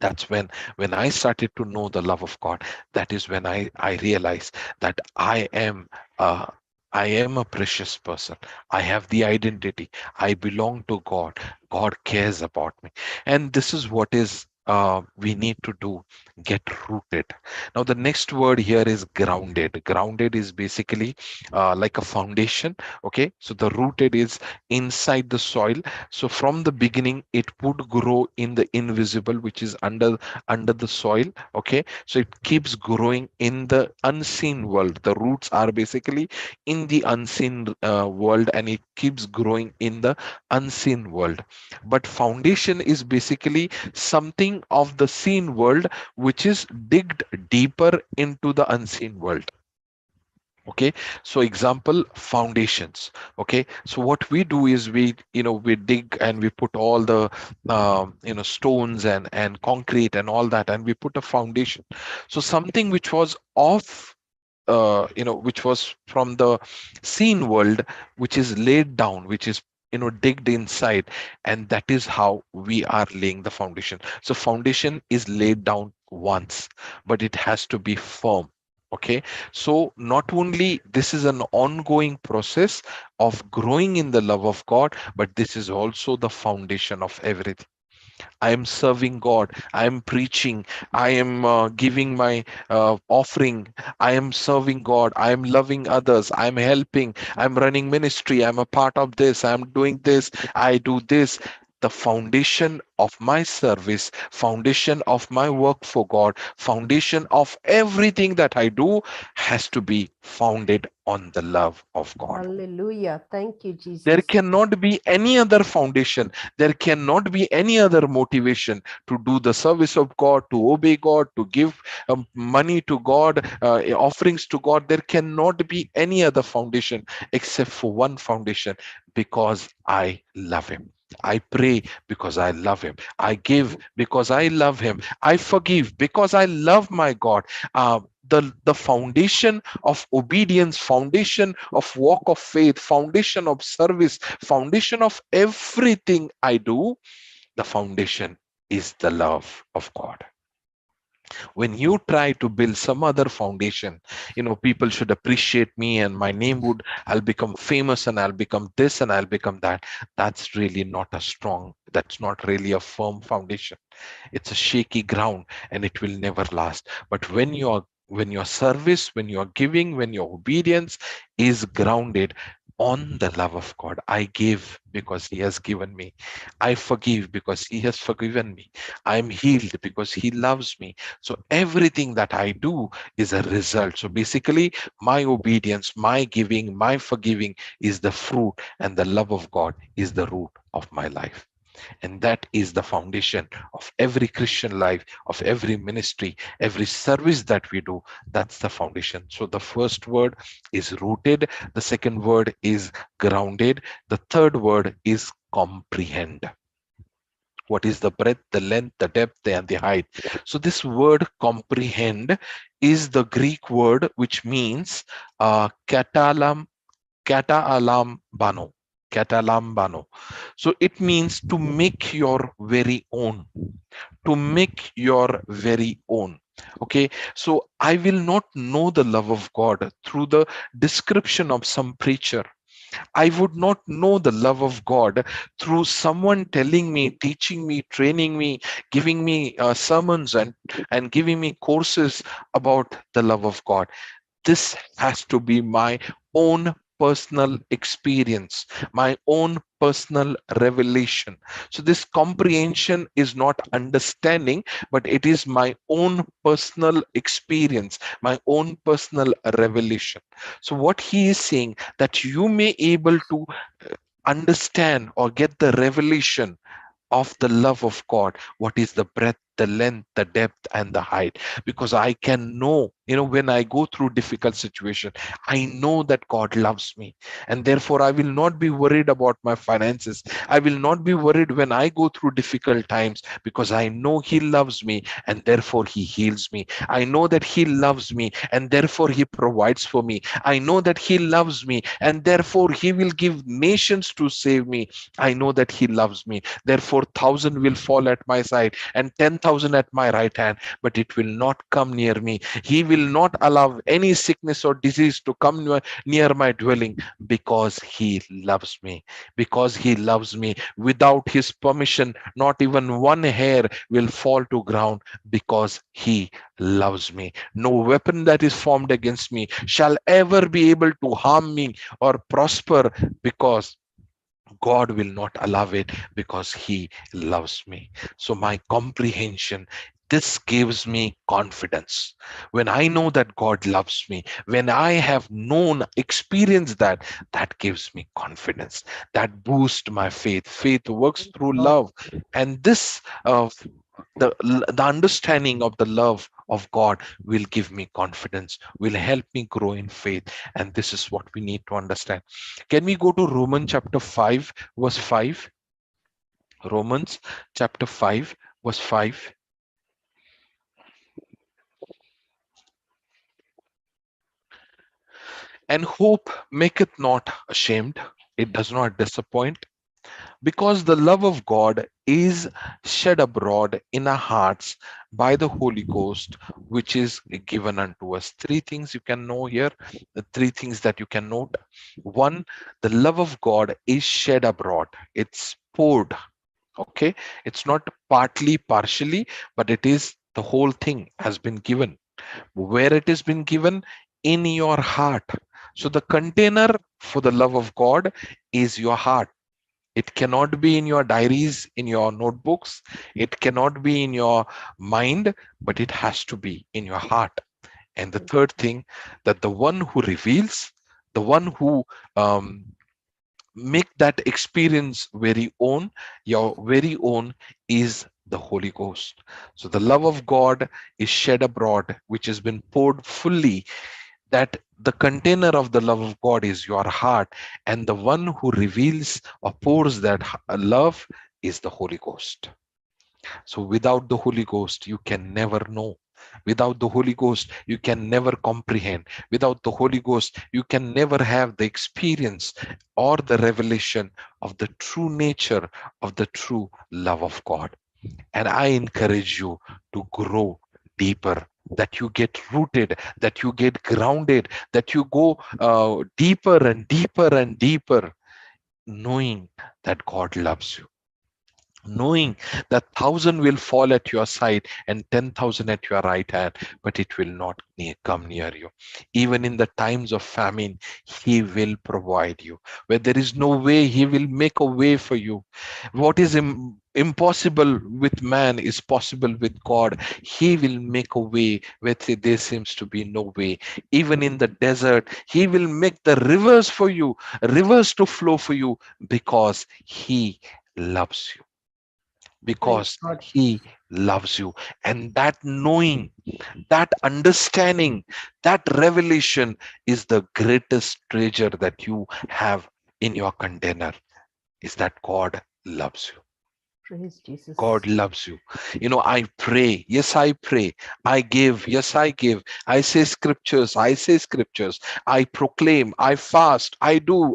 That's when I started to know the love of God. That is when I realized that uh, I am a precious person. I have the identity. I belong to God. God cares about me. And this is what is we need to do: get rooted. Now the next word here is grounded. Grounded is basically like a foundation. Okay, so the rooted is inside the soil. So from the beginning it would grow in the invisible, which is under the soil. Okay, so it keeps growing in the unseen world. The roots are basically in the unseen world, and it keeps growing in the unseen world. But foundation is basically something of the seen world, which is digged deeper into the unseen world. Okay, so example, foundations. Okay, so what we do is we dig and we put all the stones and concrete and all that, and we put a foundation. So something which was off, which was from the seen world, which is laid down, which is digged inside, and that is how we are laying the foundation. So foundation is laid down once, but it has to be firm. Okay, so not only this is an ongoing process of growing in the love of God, but this is also the foundation of everything. I am serving God. I am preaching. I am giving my offering. I am serving God. I am loving others. I am helping. I'm running ministry. I'm a part of this. I'm doing this. I do this. The foundation of my service, foundation of my work for God, foundation of everything that I do has to be founded on the love of God. Hallelujah. Thank you, There Jesus. cannot be any other foundation. There cannot be any other motivation to do the service of God, to obey God, to give money to God, offerings to God. There cannot be any other foundation except for one foundation: because I love Him. I pray because I love Him. I give because I love Him. I forgive because I love my God. The foundation of obedience, foundation of walk of faith, foundation of service, foundation of everything I do, the foundation is the love of God. When you try to build some other foundation, people should appreciate me and my name would, I'll become famous and I'll become this and I'll become that. That's really not a strong, that's not really a firm foundation. It's a shaky ground and it will never last. But when your service, when your giving, when your obedience is grounded on the love of God. I give because He has given me. I forgive because He has forgiven me. I'm healed because He loves me. So everything that I do is a result. So basically, my obedience, my giving, my forgiving is the fruit, and the love of God is the root of my life. And that is the foundation of every Christian life, of every ministry, every service that we do. That's the foundation. So the first word is rooted. The second word is grounded. The third word is comprehend. What is the breadth, the length, the depth, and the height? So this word comprehend is the Greek word which means katalambano. Katalambano. So it means to make your very own. To make your very own. Okay, so I will not know the love of God through the description of some preacher. I would not know the love of God through someone telling me, teaching me, training me, giving me sermons and giving me courses about the love of God. This has to be my own personal experience, my own personal revelation. So this comprehension is not understanding, but it is my own personal experience, my own personal revelation. So what he is saying, that you may able to understand or get the revelation of the love of God. What is the breadth, the length, the depth, and the height? Because I can know, when I go through difficult situation, I know that God loves me, and therefore I will not be worried about my finances. I will not be worried when I go through difficult times, because I know he loves me, and therefore he heals me. I know that he loves me, and therefore he provides for me. I know that he loves me, and therefore he will give nations to save me. I know that he loves me, therefore 1,000 will fall at my side and 10,000 at my right hand, but it will not come near me. He will not allow any sickness or disease to come near my dwelling, because he loves me. Because he loves me, without his permission, not even one hair will fall to ground, because he loves me. No weapon that is formed against me shall ever be able to harm me or prosper, because God will not allow it, because he loves me. So my comprehension, this gives me confidence. When I know that God loves me, when I have known, experienced that, that gives me confidence. That boosts my faith. Faith works through love. And this, the understanding of the love of God will give me confidence, will help me grow in faith. And this is what we need to understand. Can we go to Romans chapter 5, verse 5? Romans chapter 5, verse 5. And hope maketh not ashamed, it does not disappoint, because the love of God is shed abroad in our hearts by the Holy Ghost, which is given unto us. Three things you can know here, the three things that you can note. One, the love of God is shed abroad, it's poured. Okay, it's not partly, partially, but it is the whole thing has been given. Where it has been given? In your heart. So the container for the love of God is your heart. It cannot be in your diaries, in your notebooks. It cannot be in your mind, but it has to be in your heart. And the third thing, that the one who reveals, the one who make that experience very own, your very own, is the Holy Ghost. So the love of God is shed abroad, which has been poured fully, that the container of the love of God is your heart, and the one who reveals or pours that love is the Holy Ghost. So without the Holy Ghost, you can never know. Without the Holy Ghost, you can never comprehend. Without the Holy Ghost, you can never have the experience or the revelation of the true nature of the true love of God. And I encourage you to grow deeper, that you get rooted, that you get grounded, that you go deeper and deeper and deeper, knowing that God loves you, knowing that 1,000 will fall at your side and 10,000 at your right hand, but it will not come near you. Even in the times of famine, he will provide you. Where there is no way, he will make a way for you. What is impossible with man is possible with God. He will make a way where there seems to be no way. Even in the desert, he will make the rivers for you, rivers to flow for you, because he loves you. Because he loves you. And that knowing, that understanding, that revelation is the greatest treasure that you have in your container, is that God loves you. Praise Jesus. God loves you. I pray. Yes, I pray. I give. Yes, I give. I say scriptures. I say scriptures. I proclaim. I fast. I do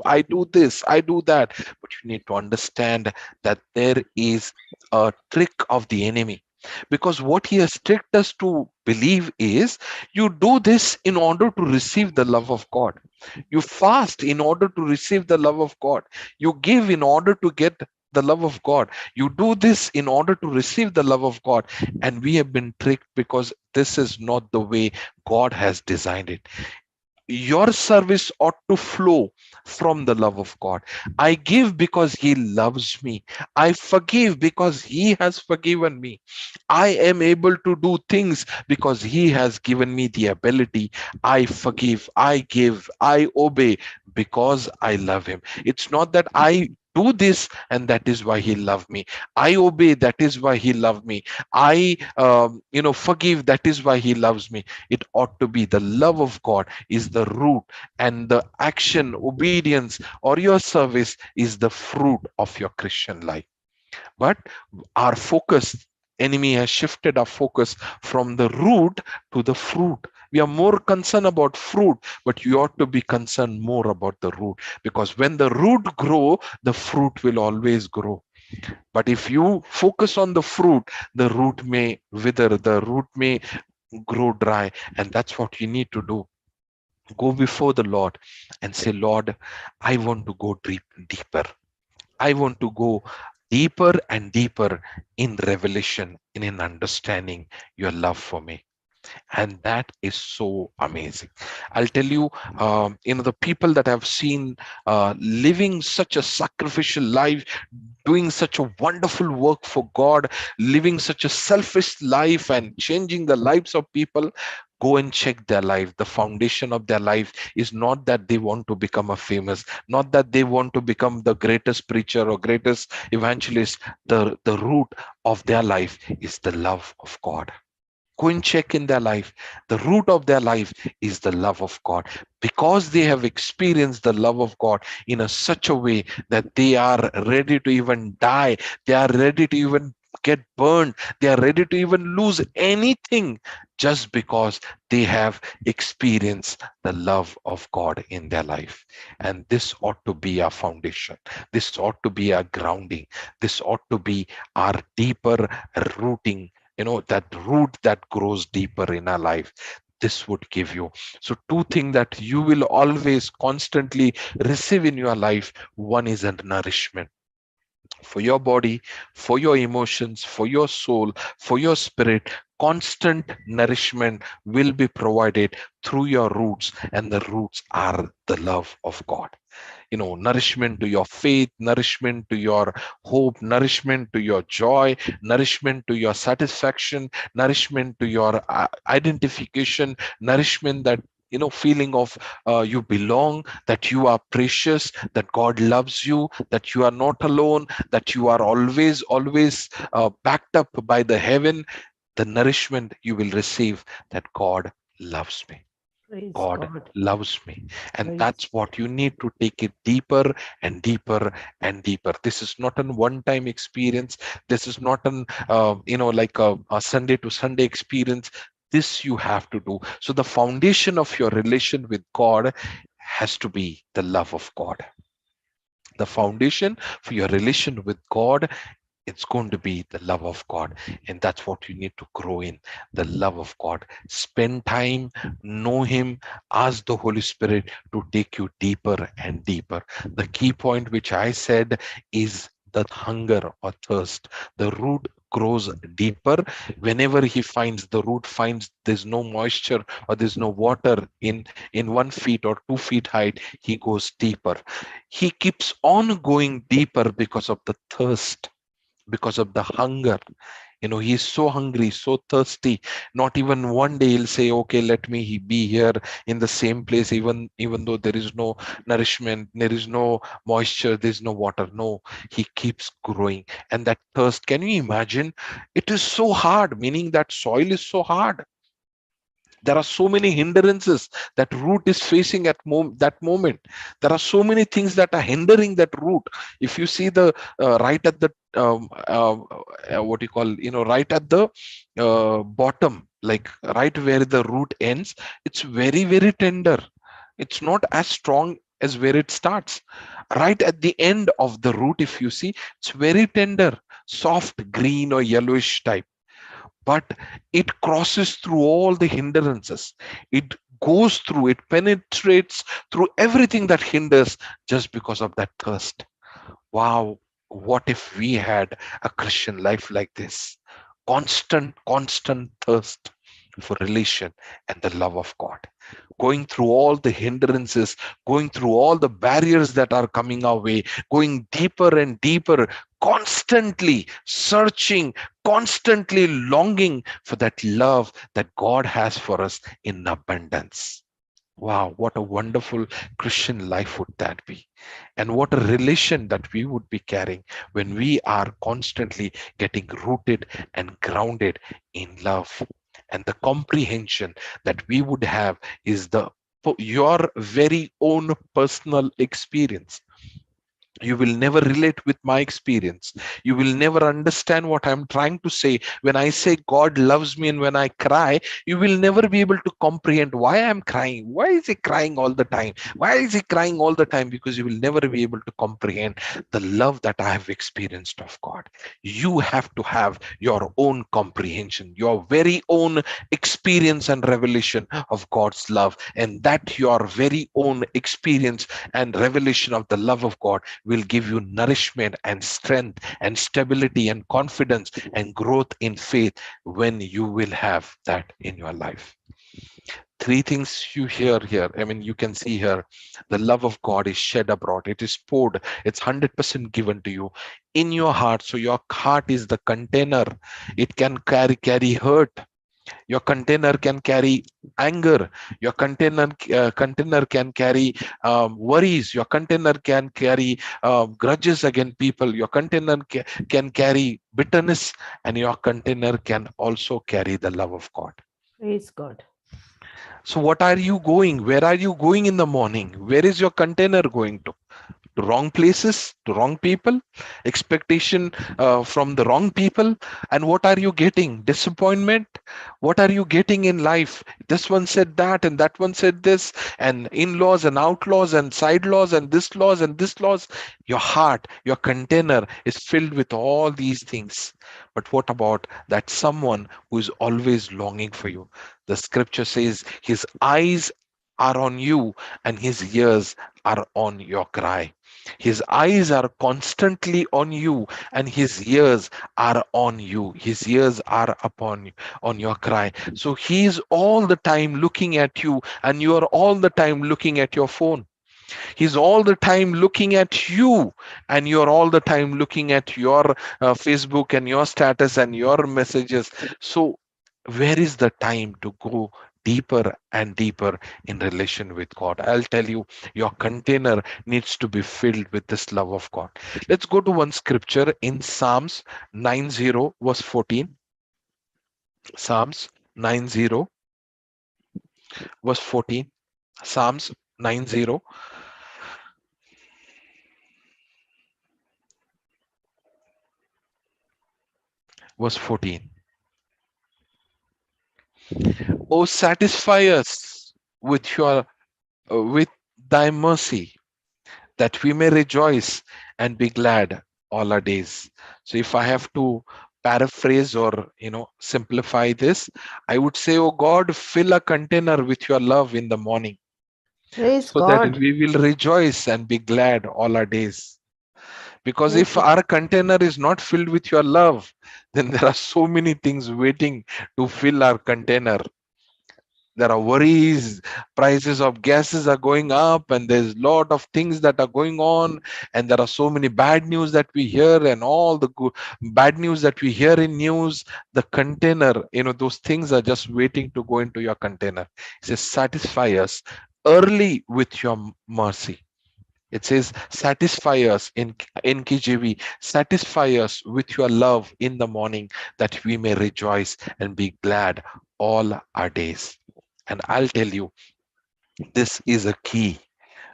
this. I do that. But you need to understand that there is a trick of the enemy. Because what he has tricked us to believe is, you do this in order to receive the love of God. You fast in order to receive the love of God. You give in order to get the love of God. You do this in order to receive the love of God. And we have been tricked, because this is not the way God has designed it. your service ought to flow from the love of God. I give because he loves me. I forgive because he has forgiven me. I am able to do things because he has given me the ability. I forgive, I give, I obey because I love him. It's not that I do this and that is why he loved me. I obey, that is why he loved me. I forgive, that is why he loves me. It ought to be the love of God is the root, and the action, obedience, or your service is the fruit of your Christian life. But our focus, enemy has shifted our focus from the root to the fruit. We are more concerned about fruit, but you ought to be concerned more about the root, because when the root grow, the fruit will always grow. But if you focus on the fruit, the root may wither, the root may grow dry. And that's what you need to do. Go before the Lord and say, Lord, I want to go deeper. I want to go deeper and deeper in revelation, in understanding your love for me. And that is so amazing. I'll tell you, the people that I've seen living such a sacrificial life, doing such a wonderful work for God, living such a selfish life and changing the lives of people, go and check their life. The foundation of their life is not that they want to become a famous, not that they want to become the greatest preacher or greatest evangelist. The root of their life is the love of God. Go and check in their life. The root of their life is the love of God, because they have experienced the love of God in such a way that they are ready to even die. They are ready to even get burned. They are ready to even lose anything just because they have experienced the love of God in their life. And this ought to be our foundation. This ought to be our grounding. This ought to be our deeper rooting, that root that grows deeper in our life. This would give you. So two things that you will always constantly receive in your life. One is a nourishment for your body, for your emotions, for your soul, for your spirit. Constant nourishment will be provided through your roots, and the roots are the love of God. Nourishment to your faith, nourishment to your hope, nourishment to your joy, nourishment to your satisfaction, nourishment to your identification, nourishment that feeling of you belong, that you are precious, that God loves you, that you are not alone, that you are always backed up by the heaven. The nourishment you will receive, that God loves me. Praise God God. loves me. And Praise. that's what you need to take it deeper and deeper and deeper. This is not an one-time experience. This is not an, like a Sunday to Sunday experience. This you have to do. So the foundation of your relation with God has to be the love of God. The foundation for your relation with God, it's going to be the love of God. And that's what you need to grow in, the love of God. Spend time, know him, ask the Holy Spirit to take you deeper and deeper. The key point which I said is the hunger or thirst. The root grows deeper. Whenever the root finds there's no moisture or there's no water in 1 feet or 2 feet height, he goes deeper. He keeps on going deeper because of the thirst, because of the hunger. He's so hungry, so thirsty. Not even one day he'll say, okay, let me be here in the same place, even though there is no nourishment, there is no moisture, there's no water. No, he keeps growing. And that thirst, can you imagine? It is so hard, meaning that soil is so hard. There are so many hindrances that root is facing at that moment. There are so many things that are hindering that root. If you see the right at the what you call, right at the bottom, like right where the root ends, it's very, very tender. It's not as strong as where it starts. Right at the end of the root, if you see, it's very tender, soft green or yellowish type, but it crosses through all the hindrances. It goes through, it penetrates through everything that hinders, just because of that thirst. Wow, what if we had a Christian life like this? Constant thirst. for relation and the love of God. Going through all the hindrances, going through all the barriers that are coming our way, going deeper and deeper, constantly searching, constantly longing for that love that God has for us in abundance. Wow, what a wonderful Christian life would that be. And what a relation that we would be carrying when we are constantly getting rooted and grounded in love. And the comprehension that we would have is your very own personal experience. You will never relate with my experience. You will never understand what I'm trying to say. When I say God loves me and when I cry, you will never be able to comprehend why I'm crying. Why is he crying all the time? Why is he crying all the time? Because you will never be able to comprehend the love that I have experienced of God. You have to have your own comprehension, your very own experience and revelation of God's love. And that your very own experience and revelation of the love of God will give you nourishment and strength and stability and confidence and growth in faith when you will have that in your life. Three things you hear here. I mean, you can see here, the love of God is shed abroad. It is poured. It's 100% given to you in your heart. So your heart is the container. It can carry hurt. Your container can carry anger. Your container can carry worries. Your container can carry grudges against people. Your container can carry bitterness, and your container can also carry the love of God. Praise God. So what are you going? Where are you going in the morning? Where is your container going to? To wrong places, to wrong people, expectation from the wrong people. And what are you getting? Disappointment. What are you getting in life? This one said that and that one said this, and in-laws and outlaws and side laws and this laws and this laws. Your heart, your container is filled with all these things. But what about that someone who is always longing for you? The scripture says his eyes are on you and his ears are on your cry. His eyes are constantly on you and his ears are on you. His ears are upon you, on your cry. So he is all the time looking at you and you are all the time looking at your phone. He's all the time looking at you and you're all the time looking at your Facebook and your status and your messages. So where is the time to go deeper and deeper in relation with God? I'll tell you, your container needs to be filled with this love of God. Let's go to one scripture in Psalms 90 verse 14. Psalms 90 verse 14. Psalms 90 verse 14. Oh, satisfy us with thy mercy, that we may rejoice and be glad all our days. So if I have to paraphrase or simplify this, I would say, oh God, fill a container with your love in the morning, Praise so that God. we will rejoice and be glad all our days. Because Thank if you. our container is not filled with your love, then there are so many things waiting to fill our container. There are worries, prices of gases are going up, and there's a lot of things that are going on, and there are so many bad news that we hear, and all the bad news that we hear in news. The container, those things are just waiting to go into your container. It says, satisfy us early with your mercy. It says, satisfy us in KJV, satisfy us with your love in the morning, that we may rejoice and be glad all our days. And I'll tell you, this is a key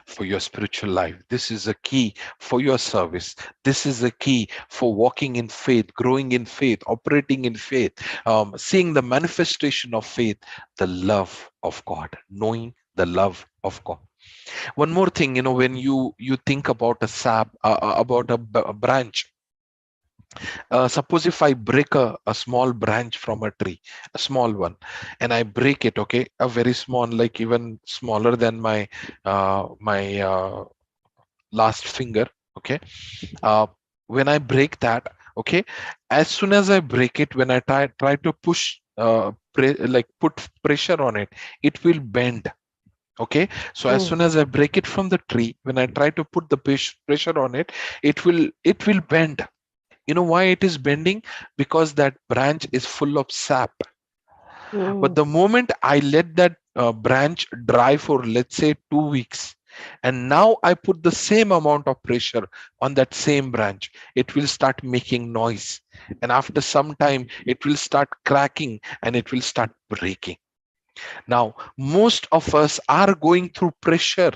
for your spiritual life. This is a key for your service. This is a key for walking in faith, growing in faith, operating in faith, seeing the manifestation of faith, the love of God, knowing the love of God. One more thing, when you think about a sap, about a branch. Suppose if I break a small branch from a tree, a small one, and I break it, okay, a very small, like even smaller than my last finger, okay. When I break that, okay, as soon as I break it, when I try to push put pressure on it, it will bend. Okay, so as soon as I break it from the tree, when I try to put the pressure on it, it will bend. You know why it is bending? Because that branch is full of sap. But the moment I let that branch dry for, let's say, 2 weeks, and now I put the same amount of pressure on that same branch, it will start making noise. And after some time, it will start cracking and it will start breaking. Now, most of us are going through pressure,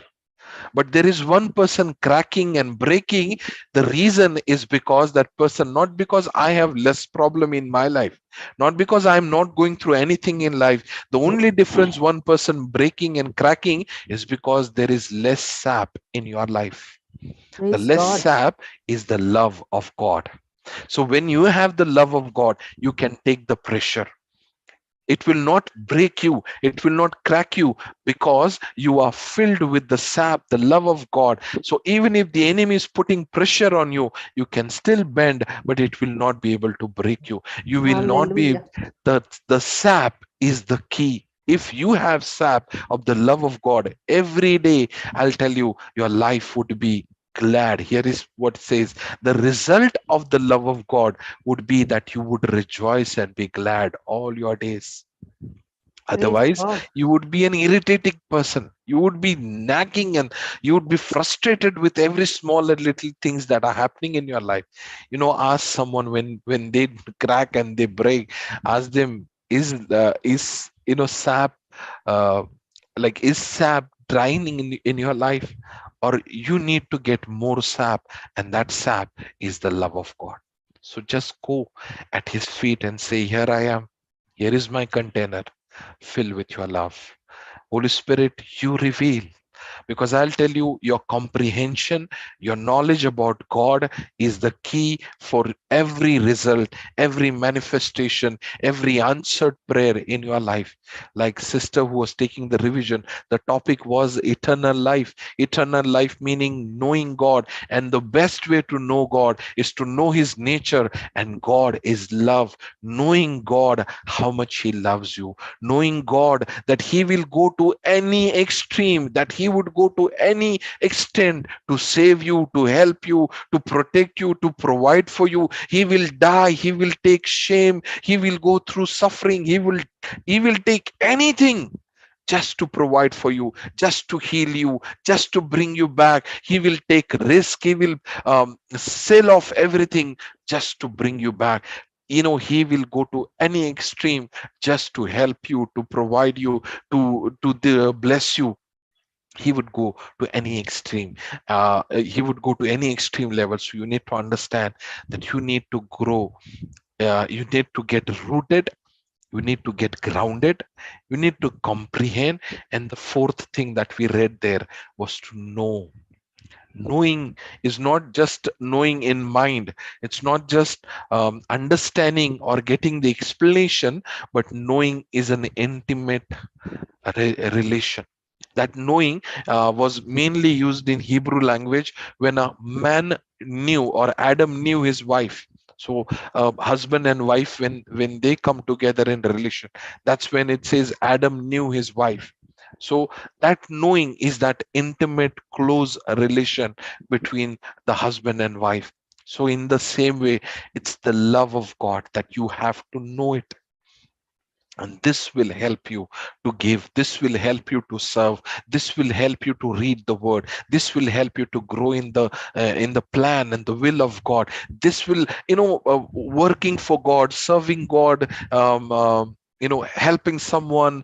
but there is one person cracking and breaking. The reason is because that person, not because I have less problem in my life, not because I'm not going through anything in life. The only difference one person breaking and cracking is because there is less sap in your life. The less sap is the love of God. So when you have the love of God, you can take the pressure. It will not break you, it will not crack you, because you are filled with the sap, the love of God. So even if the enemy is putting pressure on you, you can still bend, but it will not be able to break you. You will not be. The sap is the key. If you have sap of the love of God every day, I'll tell you, your life would be glad. Here is what it says: the result of the love of God would be that you would rejoice and be glad all your days. Otherwise, you would be an irritating person. You would be nagging and you would be frustrated with every small and little things that are happening in your life. Ask someone when they crack and they break, ask them, is sap, uh, is sap draining in your life, or you need to get more sap, and that sap is the love of God. So just go at his feet and say, here I am. Here is my container. Fill with your love. Holy Spirit, you reveal. Because I'll tell you, your comprehension, your knowledge about God is the key for every result, every manifestation, every answered prayer in your life. Like sister who was taking the revision, the topic was eternal life. Eternal life meaning knowing God. And the best way to know God is to know his nature. And God is love. Knowing God, how much he loves you. Knowing God, that he will go to any extreme, that he would go to any extent to save you, to help you, to protect you, to provide for you. He will die, he will take shame, he will go through suffering, he will take anything just to provide for you, just to heal you, just to bring you back. He will take risk, he will sell off everything just to bring you back. He will go to any extreme just to help you, to provide you, to bless you. He would go to any extreme. He would go to any extreme level. So you need to understand that you need to grow. You need to get rooted. You need to get grounded. You need to comprehend. And the fourth thing that we read there was to know. Knowing is not just knowing in mind. It's not just understanding or getting the explanation, but knowing is an intimate relation. That knowing was mainly used in Hebrew language when a man knew, or Adam knew his wife. So husband and wife, when they come together in relation, that's when it says Adam knew his wife. So that knowing is that intimate, close relation between the husband and wife. So in the same way, it's the love of God that you have to know it. And this will help you to give. This will help you to serve. This will help you to read the word. This will help you to grow in the plan and the will of God. This will, working for God, serving God, helping someone,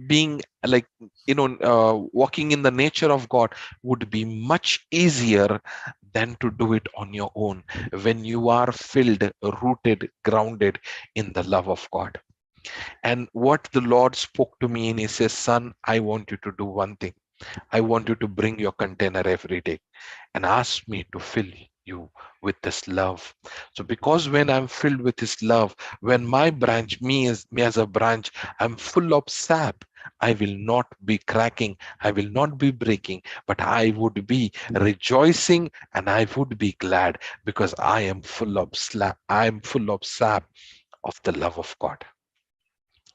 being like, walking in the nature of God would be much easier than to do it on your own when you are filled, rooted, grounded in the love of God. And what the Lord spoke to me, and he says, son, I want you to do one thing. I want you to bring your container every day and ask me to fill you with this love. So because when I'm filled with his love, when my branch, me as a branch, I'm full of sap, I will not be cracking, I will not be breaking, but I would be rejoicing and I would be glad, because I am full of sap of the love of God.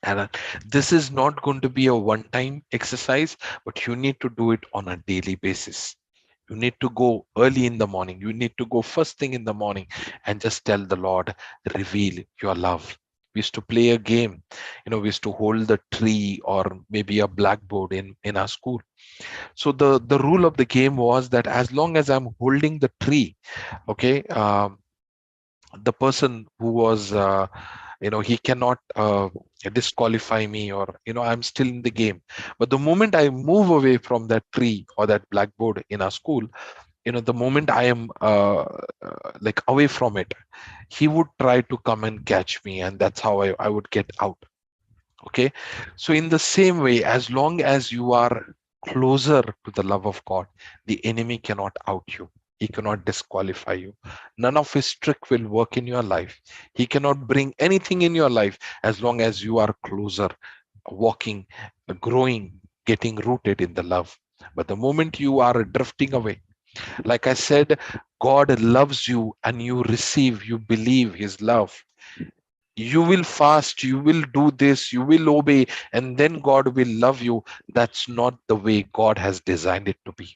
And this is not going to be a one-time exercise, but you need to do it on a daily basis. You need to go early in the morning. You need to go first thing in the morning and just tell the Lord, reveal your love. We used to play a game, we used to hold the tree or maybe a blackboard in our school. So the rule of the game was that as long as I'm holding the tree, okay, the person who was he cannot disqualify me, or I'm still in the game. But the moment I move away from that tree or that blackboard in our school, the moment I am like away from it, he would try to come and catch me, and that's how I would get out. Okay, so in the same way, as long as you are closer to the love of God, the enemy cannot out you. He cannot disqualify you. None of his trick will work in your life. He cannot bring anything in your life as long as you are closer, walking, growing, getting rooted in the love. But the moment you are drifting away, like I said, God loves you and you receive, you believe his love. You will fast, you will do this, you will obey, and then God will love you. That's not the way God has designed it to be.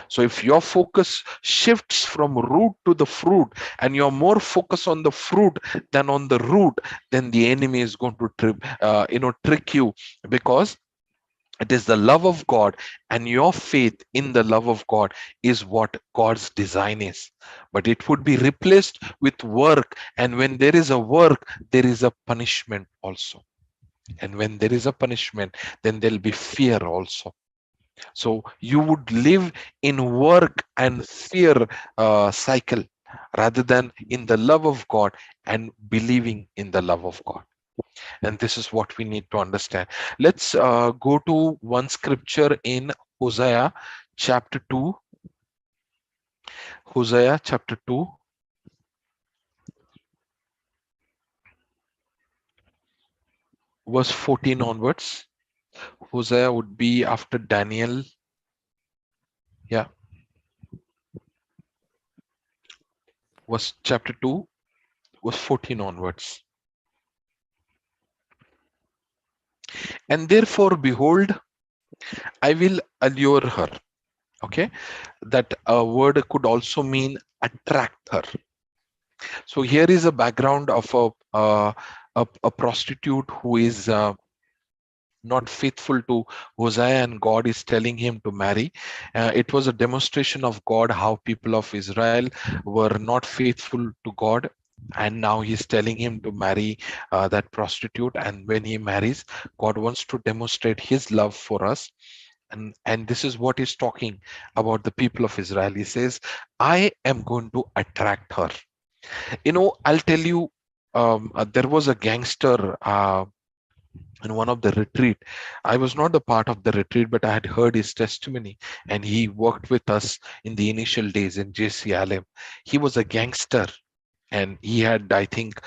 So if your focus shifts from root to the fruit, and you're more focused on the fruit than on the root, then the enemy is going to trick you, because it is the love of God, and your faith in the love of God is what God's design is. But it would be replaced with work. And when there is a work, there is a punishment also. And when there is a punishment, then there'll be fear also. So you would live in work and fear cycle, rather than in the love of God and believing in the love of God. And this is what we need to understand. Let's go to one scripture in Hosea chapter 2. Hosea chapter 2, verse 14 onwards. Hosea would be after Daniel. Yeah. Was chapter 2, verse 14 onwards. And therefore, behold, I will allure her. Okay. That word could also mean attract her. So here is a background of a prostitute who is not faithful to Hosea, and God is telling him to marry. It was a demonstration of God, how people of Israel were not faithful to God, and now he's telling him to marry that prostitute. And when he marries, God wants to demonstrate his love for us. And this is what he's talking about the people of Israel. He says, I am going to attract her. I'll tell you, there was a gangster in one of the retreat. I was not a part of the retreat, but I had heard his testimony, and he worked with us in the initial days in JCILM. He was a gangster, and he had, I think,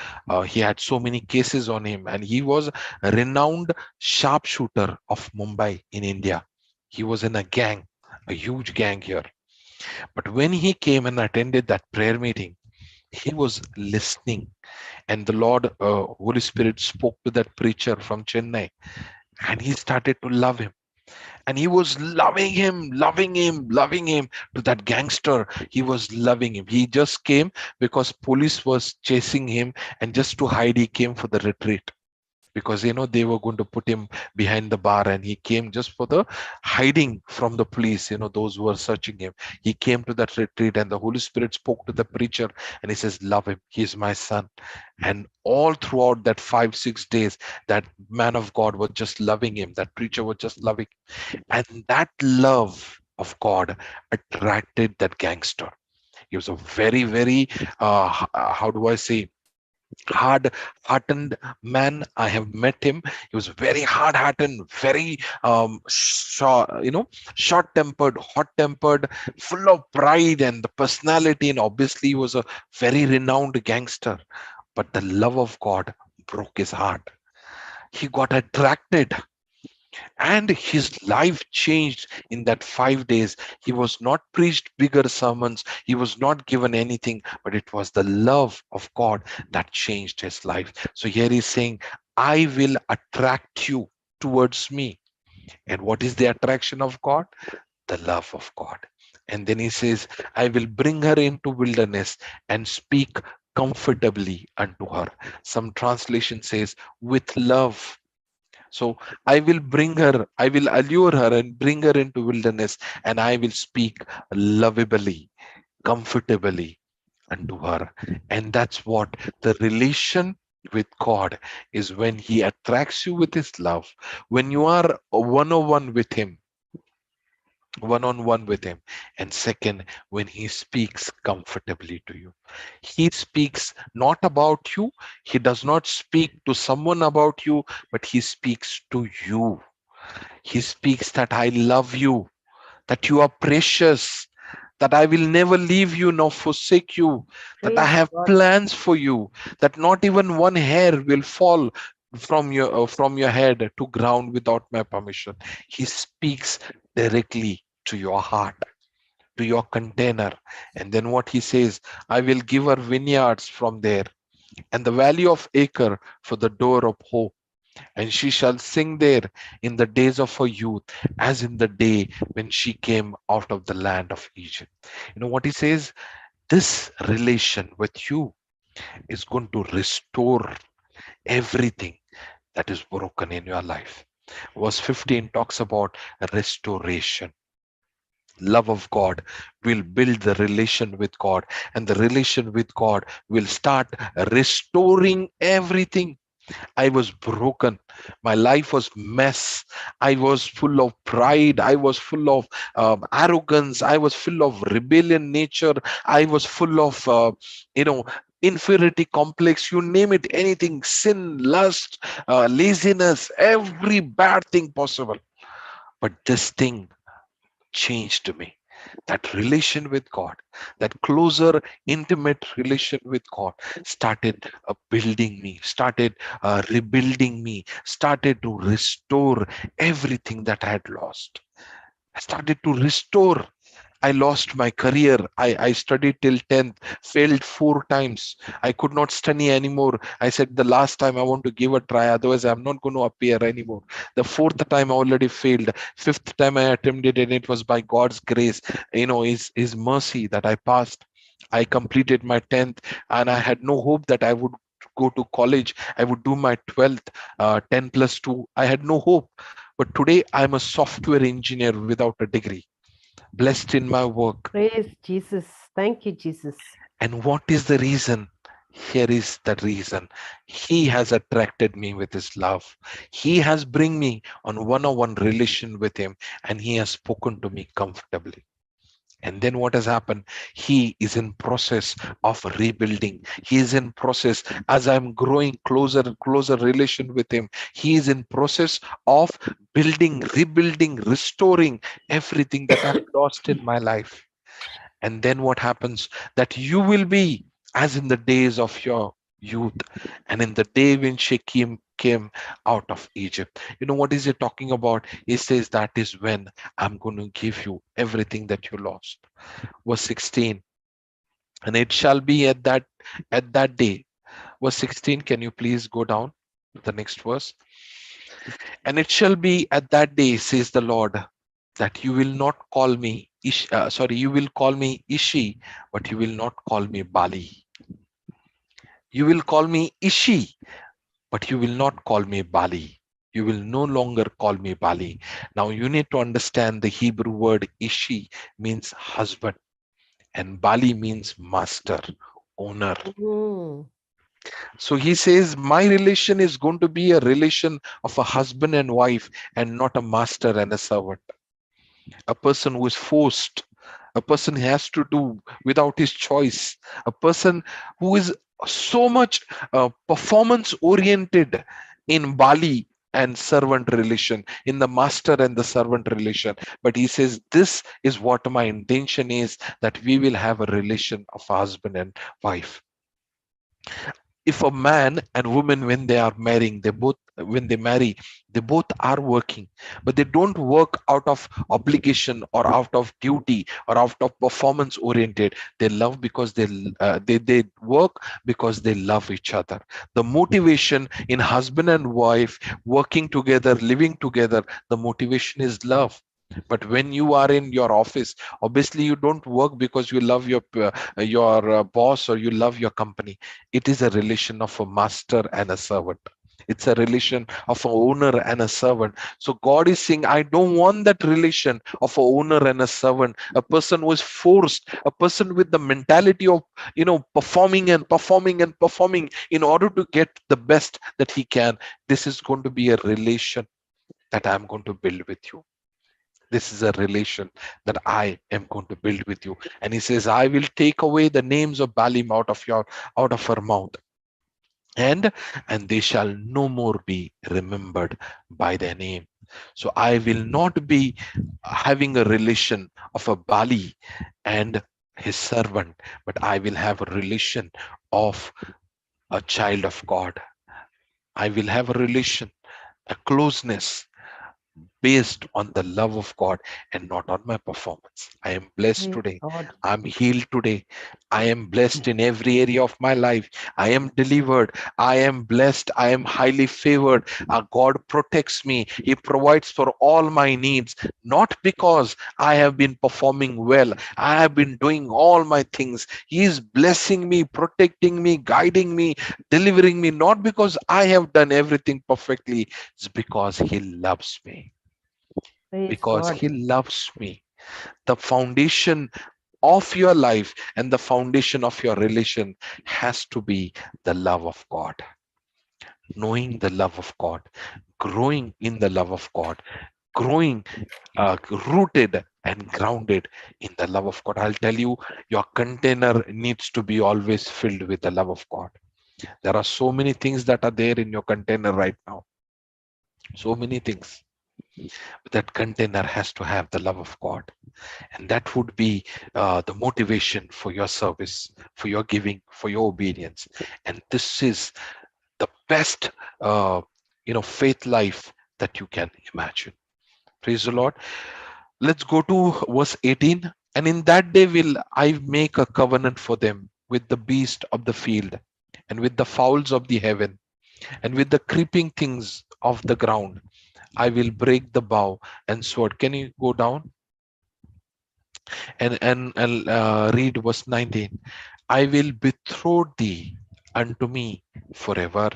he had so many cases on him, and he was a renowned sharpshooter of Mumbai in India. He was in a gang, a huge gang here. But when he came and attended that prayer meeting, he was listening, and the Lord, Holy Spirit spoke to that preacher from Chennai, and he started to love him. And he was loving him, loving him, loving him. To that gangster, he was loving him. He just came because police was chasing him, and just to hide, he came for the retreat, because they were going to put him behind the bar, and he came just for the hiding from the police, those who were searching him. He came to that retreat, and the Holy Spirit spoke to the preacher, and he says, love him, he's my son. And all throughout that 5-6 days, that man of God was just loving him, that preacher was just loving him. And that love of God attracted that gangster. He was a very, very how do I say, hard-hearted man. I have met him. He was very hard-hearted, very short-tempered, hot-tempered, full of pride and the personality, and obviously he was a very renowned gangster. But the love of God broke his heart. He got attracted, and his life changed in that 5 days. He was not preached bigger sermons, he was not given anything, but it was the love of God that changed his life. So here he's saying, I will attract you towards me. And what is the attraction of God? The love of God. And then he says, I will bring her into wilderness and speak comfortably unto her. Some translation says, with love. So I will bring her, I will allure her and bring her into wilderness, and I will speak lovably, comfortably unto her. And that's what the relation with God is, when he attracts you with his love, when you are one-on-one with him, one-on-one with him. And second, when he speaks comfortably to you. He speaks not about you, he does not speak to someone about you, but he speaks to you. He speaks that I love you, that you are precious, that I will never leave you nor forsake you, that I Praise have God. plans for you, that not even one hair will fall from your head to ground without my permission. He speaks directly to your heart, to your container. And then what he says, I will give her vineyards from there, and the valley of Acre for the door of hope. And she shall sing there in the days of her youth, as in the day when she came out of the land of Egypt. You know what he says? This relation with you is going to restore everything that is broken in your life. Verse 15 talks about restoration. Love of God will build the relation with God, and the relation with God will start restoring everything. I was broken. My life was mess. I was full of pride. I was full of arrogance. I was full of rebellion nature. I was full of, inferiority complex. You name it, anything, sin, lust, laziness, every bad thing possible. But this thing changed me. That relation with God, that closer, intimate relation with God started building me, started rebuilding me, started to restore everything that I had lost. I started to restore. I lost my career. I studied till 10th, failed 4 times. I could not study anymore. I said the last time I want to give a try, otherwise I'm not going to appear anymore. The 4th time I already failed. 5th time I attempted, and it was by God's grace, his mercy that I passed. I completed my 10th, and I had no hope that I would go to college. I would do my 12th, 10 plus 2. I had no hope. But today I'm a software engineer without a degree, blessed in my work. Praise Jesus. Thank you, Jesus. And what is the reason? Here is the reason. He has attracted me with his love. He has bring me on one-on-one relation with him, and he has spoken to me comfortably. And then what has happened? He is in process of rebuilding. He is in process, as I'm growing closer and closer relation with him, he is in process of building, rebuilding, restoring everything that I've lost in my life. And then what happens? That you will be as in the days of your youth, and in the day when she came out of Egypt. You know what is he talking about? He says that is when I'm going to give you everything that you lost. Verse 16. And it shall be at that day. Verse 16, can you please go down to the next verse? And it shall be at that day, says the Lord, that you will not call me you will call me Ishi, but you will not call me Bali. You will call me Ishi, but you will not call me Bali. You will no longer call me Bali. Now you need to understand the Hebrew word Ishi means husband, and Bali means master, owner. Mm. So he says, my relation is going to be a relation of a husband and wife, and not a master and a servant. A person who is forced, a person who has to do without his choice, a person who is so much performance oriented in Bali and servant relation, in the master and the servant relation. But he says, this is what my intention is, that we will have a relation of husband and wife. If a man and woman, when they are marrying, they both when they marry, they both are working, but they don't work out of obligation or out of duty or out of performance oriented. They love because they work because they love each other. The motivation in husband and wife working together, living together, the motivation is love. But when you are in your office, obviously you don't work because you love your boss or you love your company. It is a relation of a master and a servant. It's a relation of an owner and a servant. So God is saying, I don't want that relation of an owner and a servant, a person who is forced, a person with the mentality of, performing and performing and performing in order to get the best that he can. This is going to be a relation that I'm going to build with you. This is a relation that I am going to build with you. And he says, I will take away the names of Baalim out of her mouth, and they shall no more be remembered by their name. So I will not be having a relation of a Bali and his servant, but I will have a relation of a child of God. I will have a relation, a closeness based on the love of God and not on my performance. I am blessed Praise today. God. I'm healed today. I am blessed in every area of my life. I am delivered. I am blessed. I am highly favored. God protects me. He provides for all my needs, not because I have been performing well. I have been doing all my things. He is blessing me, protecting me, guiding me, delivering me, not because I have done everything perfectly. It's because He loves me. Praise Because God. He loves me. The foundation of your life and the foundation of your relation has to be the love of God. Knowing the love of God, growing in the love of God, growing rooted and grounded in the love of God. I'll tell you, your container needs to be always filled with the love of God. There are so many things that are there in your container right now. So many things. That container has to have the love of God. And that would be the motivation for your service, for your giving, for your obedience. And this is the best faith life that you can imagine. Praise the Lord. Let's go to verse 18. And in that day will I make a covenant for them with the beast of the field and with the fowls of the heaven and with the creeping things of the ground. I will break the bow and sword. Can you go down and read verse 19? I will betroth thee unto me forever.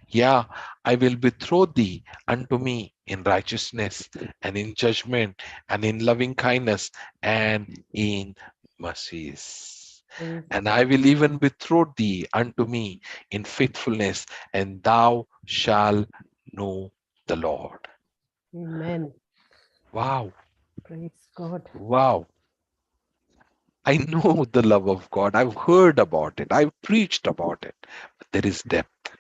Yeah, I will betroth thee unto me in righteousness and in judgment and in loving kindness and in mercies. Praise And I will even betroth thee unto me in faithfulness, and thou shalt know the Lord. Amen. Wow, Praise God. wow. I know the love of God. I've heard about it. I've preached about it. But there is depth,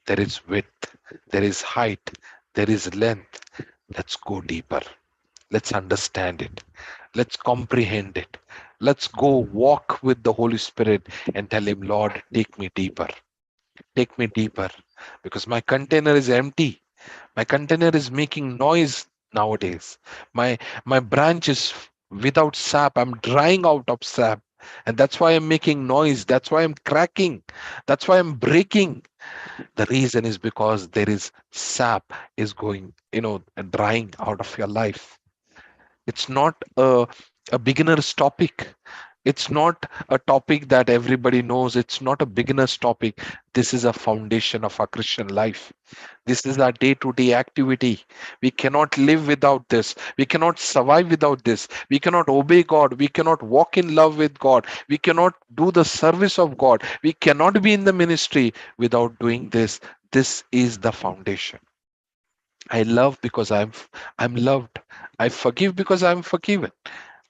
there is width, there is height, there is length. Let's go deeper. Let's understand it. Let's comprehend it. Let's go walk with the Holy Spirit and tell Him, Lord, take me deeper. Take me deeper. Because my container is empty. My container is making noise nowadays. My branch is without sap. I'm drying out of sap. And that's why I'm making noise. That's why I'm cracking. That's why I'm breaking. The reason is because there is sap is going, drying out of your life. It's not a beginner's topic. It's not a topic that everybody knows. It's not a beginner's topic. This is a foundation of our Christian life. This is our day-to-day activity. We cannot live without this. We cannot survive without this. We cannot obey God. We cannot walk in love with God. We cannot do the service of God. We cannot be in the ministry without doing this. This is the foundation. I love because I'm loved. I forgive because I'm forgiven.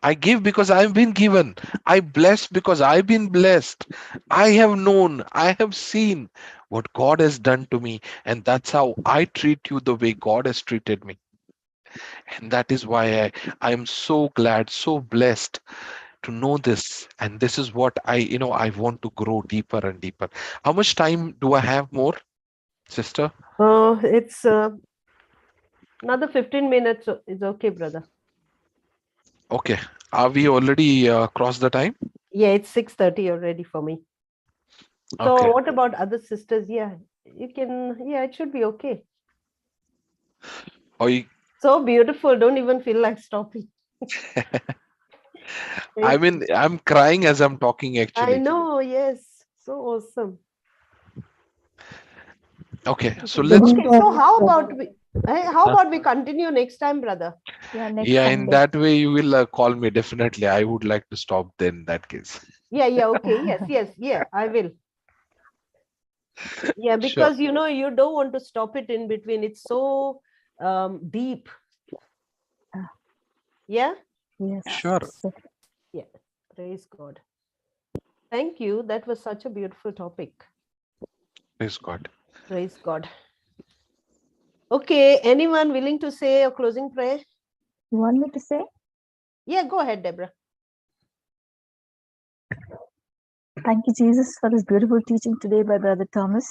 I give because I've been given. I bless because I've been blessed. I have known, I have seen what God has done to me, and that's how I treat you the way God has treated me. And that is why I am so glad, so blessed to know this. And this is what I want to grow deeper and deeper. How much time do I have more? sister? It's another 15 minutes is okay, brother. Okay. Are we already crossed the time? Yeah, it's 6:30 already for me. So Okay. what about other sisters? Yeah, you can, yeah, it should be okay. Or you, So beautiful. Don't even feel like stopping. I mean, I'm crying as I'm talking I actually. know, yes. So awesome. Okay, so let's Okay, so how about Huh? we continue next time, brother? Yeah, next Yeah, in Sunday. that way you will call me definitely. I would like to stop then in that case. Yeah, okay. Yes, yeah, I will. Yeah, Sure. because you know, you don't want to stop it in between. It's so deep. Yeah? Yes. Sure. Yeah. Praise God. Thank you. That was such a beautiful topic. Praise God. Praise God. Okay, anyone willing to say a closing prayer? You want me to say? Yeah, go ahead, Deborah. Thank you, Jesus, for this beautiful teaching today by Brother Thomas.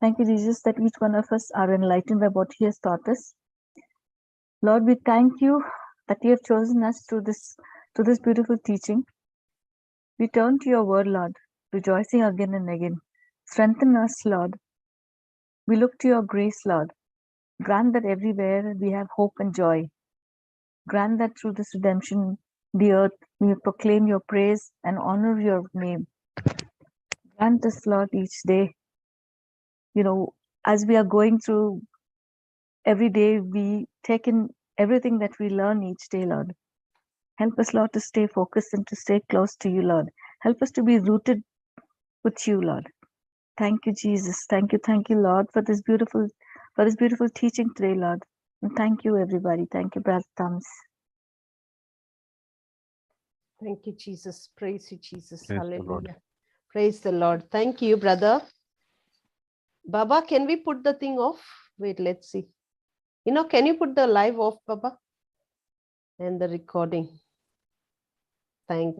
Thank you, Jesus, that each one of us are enlightened by what he has taught us. Lord, we thank you that you have chosen us to this beautiful teaching. We turn to your word, Lord, rejoicing again and again. Strengthen us, Lord. We look to your grace, Lord. Grant that everywhere we have hope and joy. Grant that through this redemption, the earth, we proclaim your praise and honor your name. Grant us, Lord, each day. As we are going through every day, we take in everything that we learn each day, Lord. Help us, Lord, to stay focused and to stay close to you, Lord. Help us to be rooted with you, Lord. Thank you, Jesus. Thank you, Lord, for this beautiful teaching today, Lord. And thank you, everybody. Thank you, Brother Thomas. Thank you, Jesus. Praise you, Jesus. Praise the Lord. Hallelujah. Praise the Lord. Thank you, brother. Baba, can we put the thing off? Wait, let's see. Can you put the live off, Baba? And the recording. Thank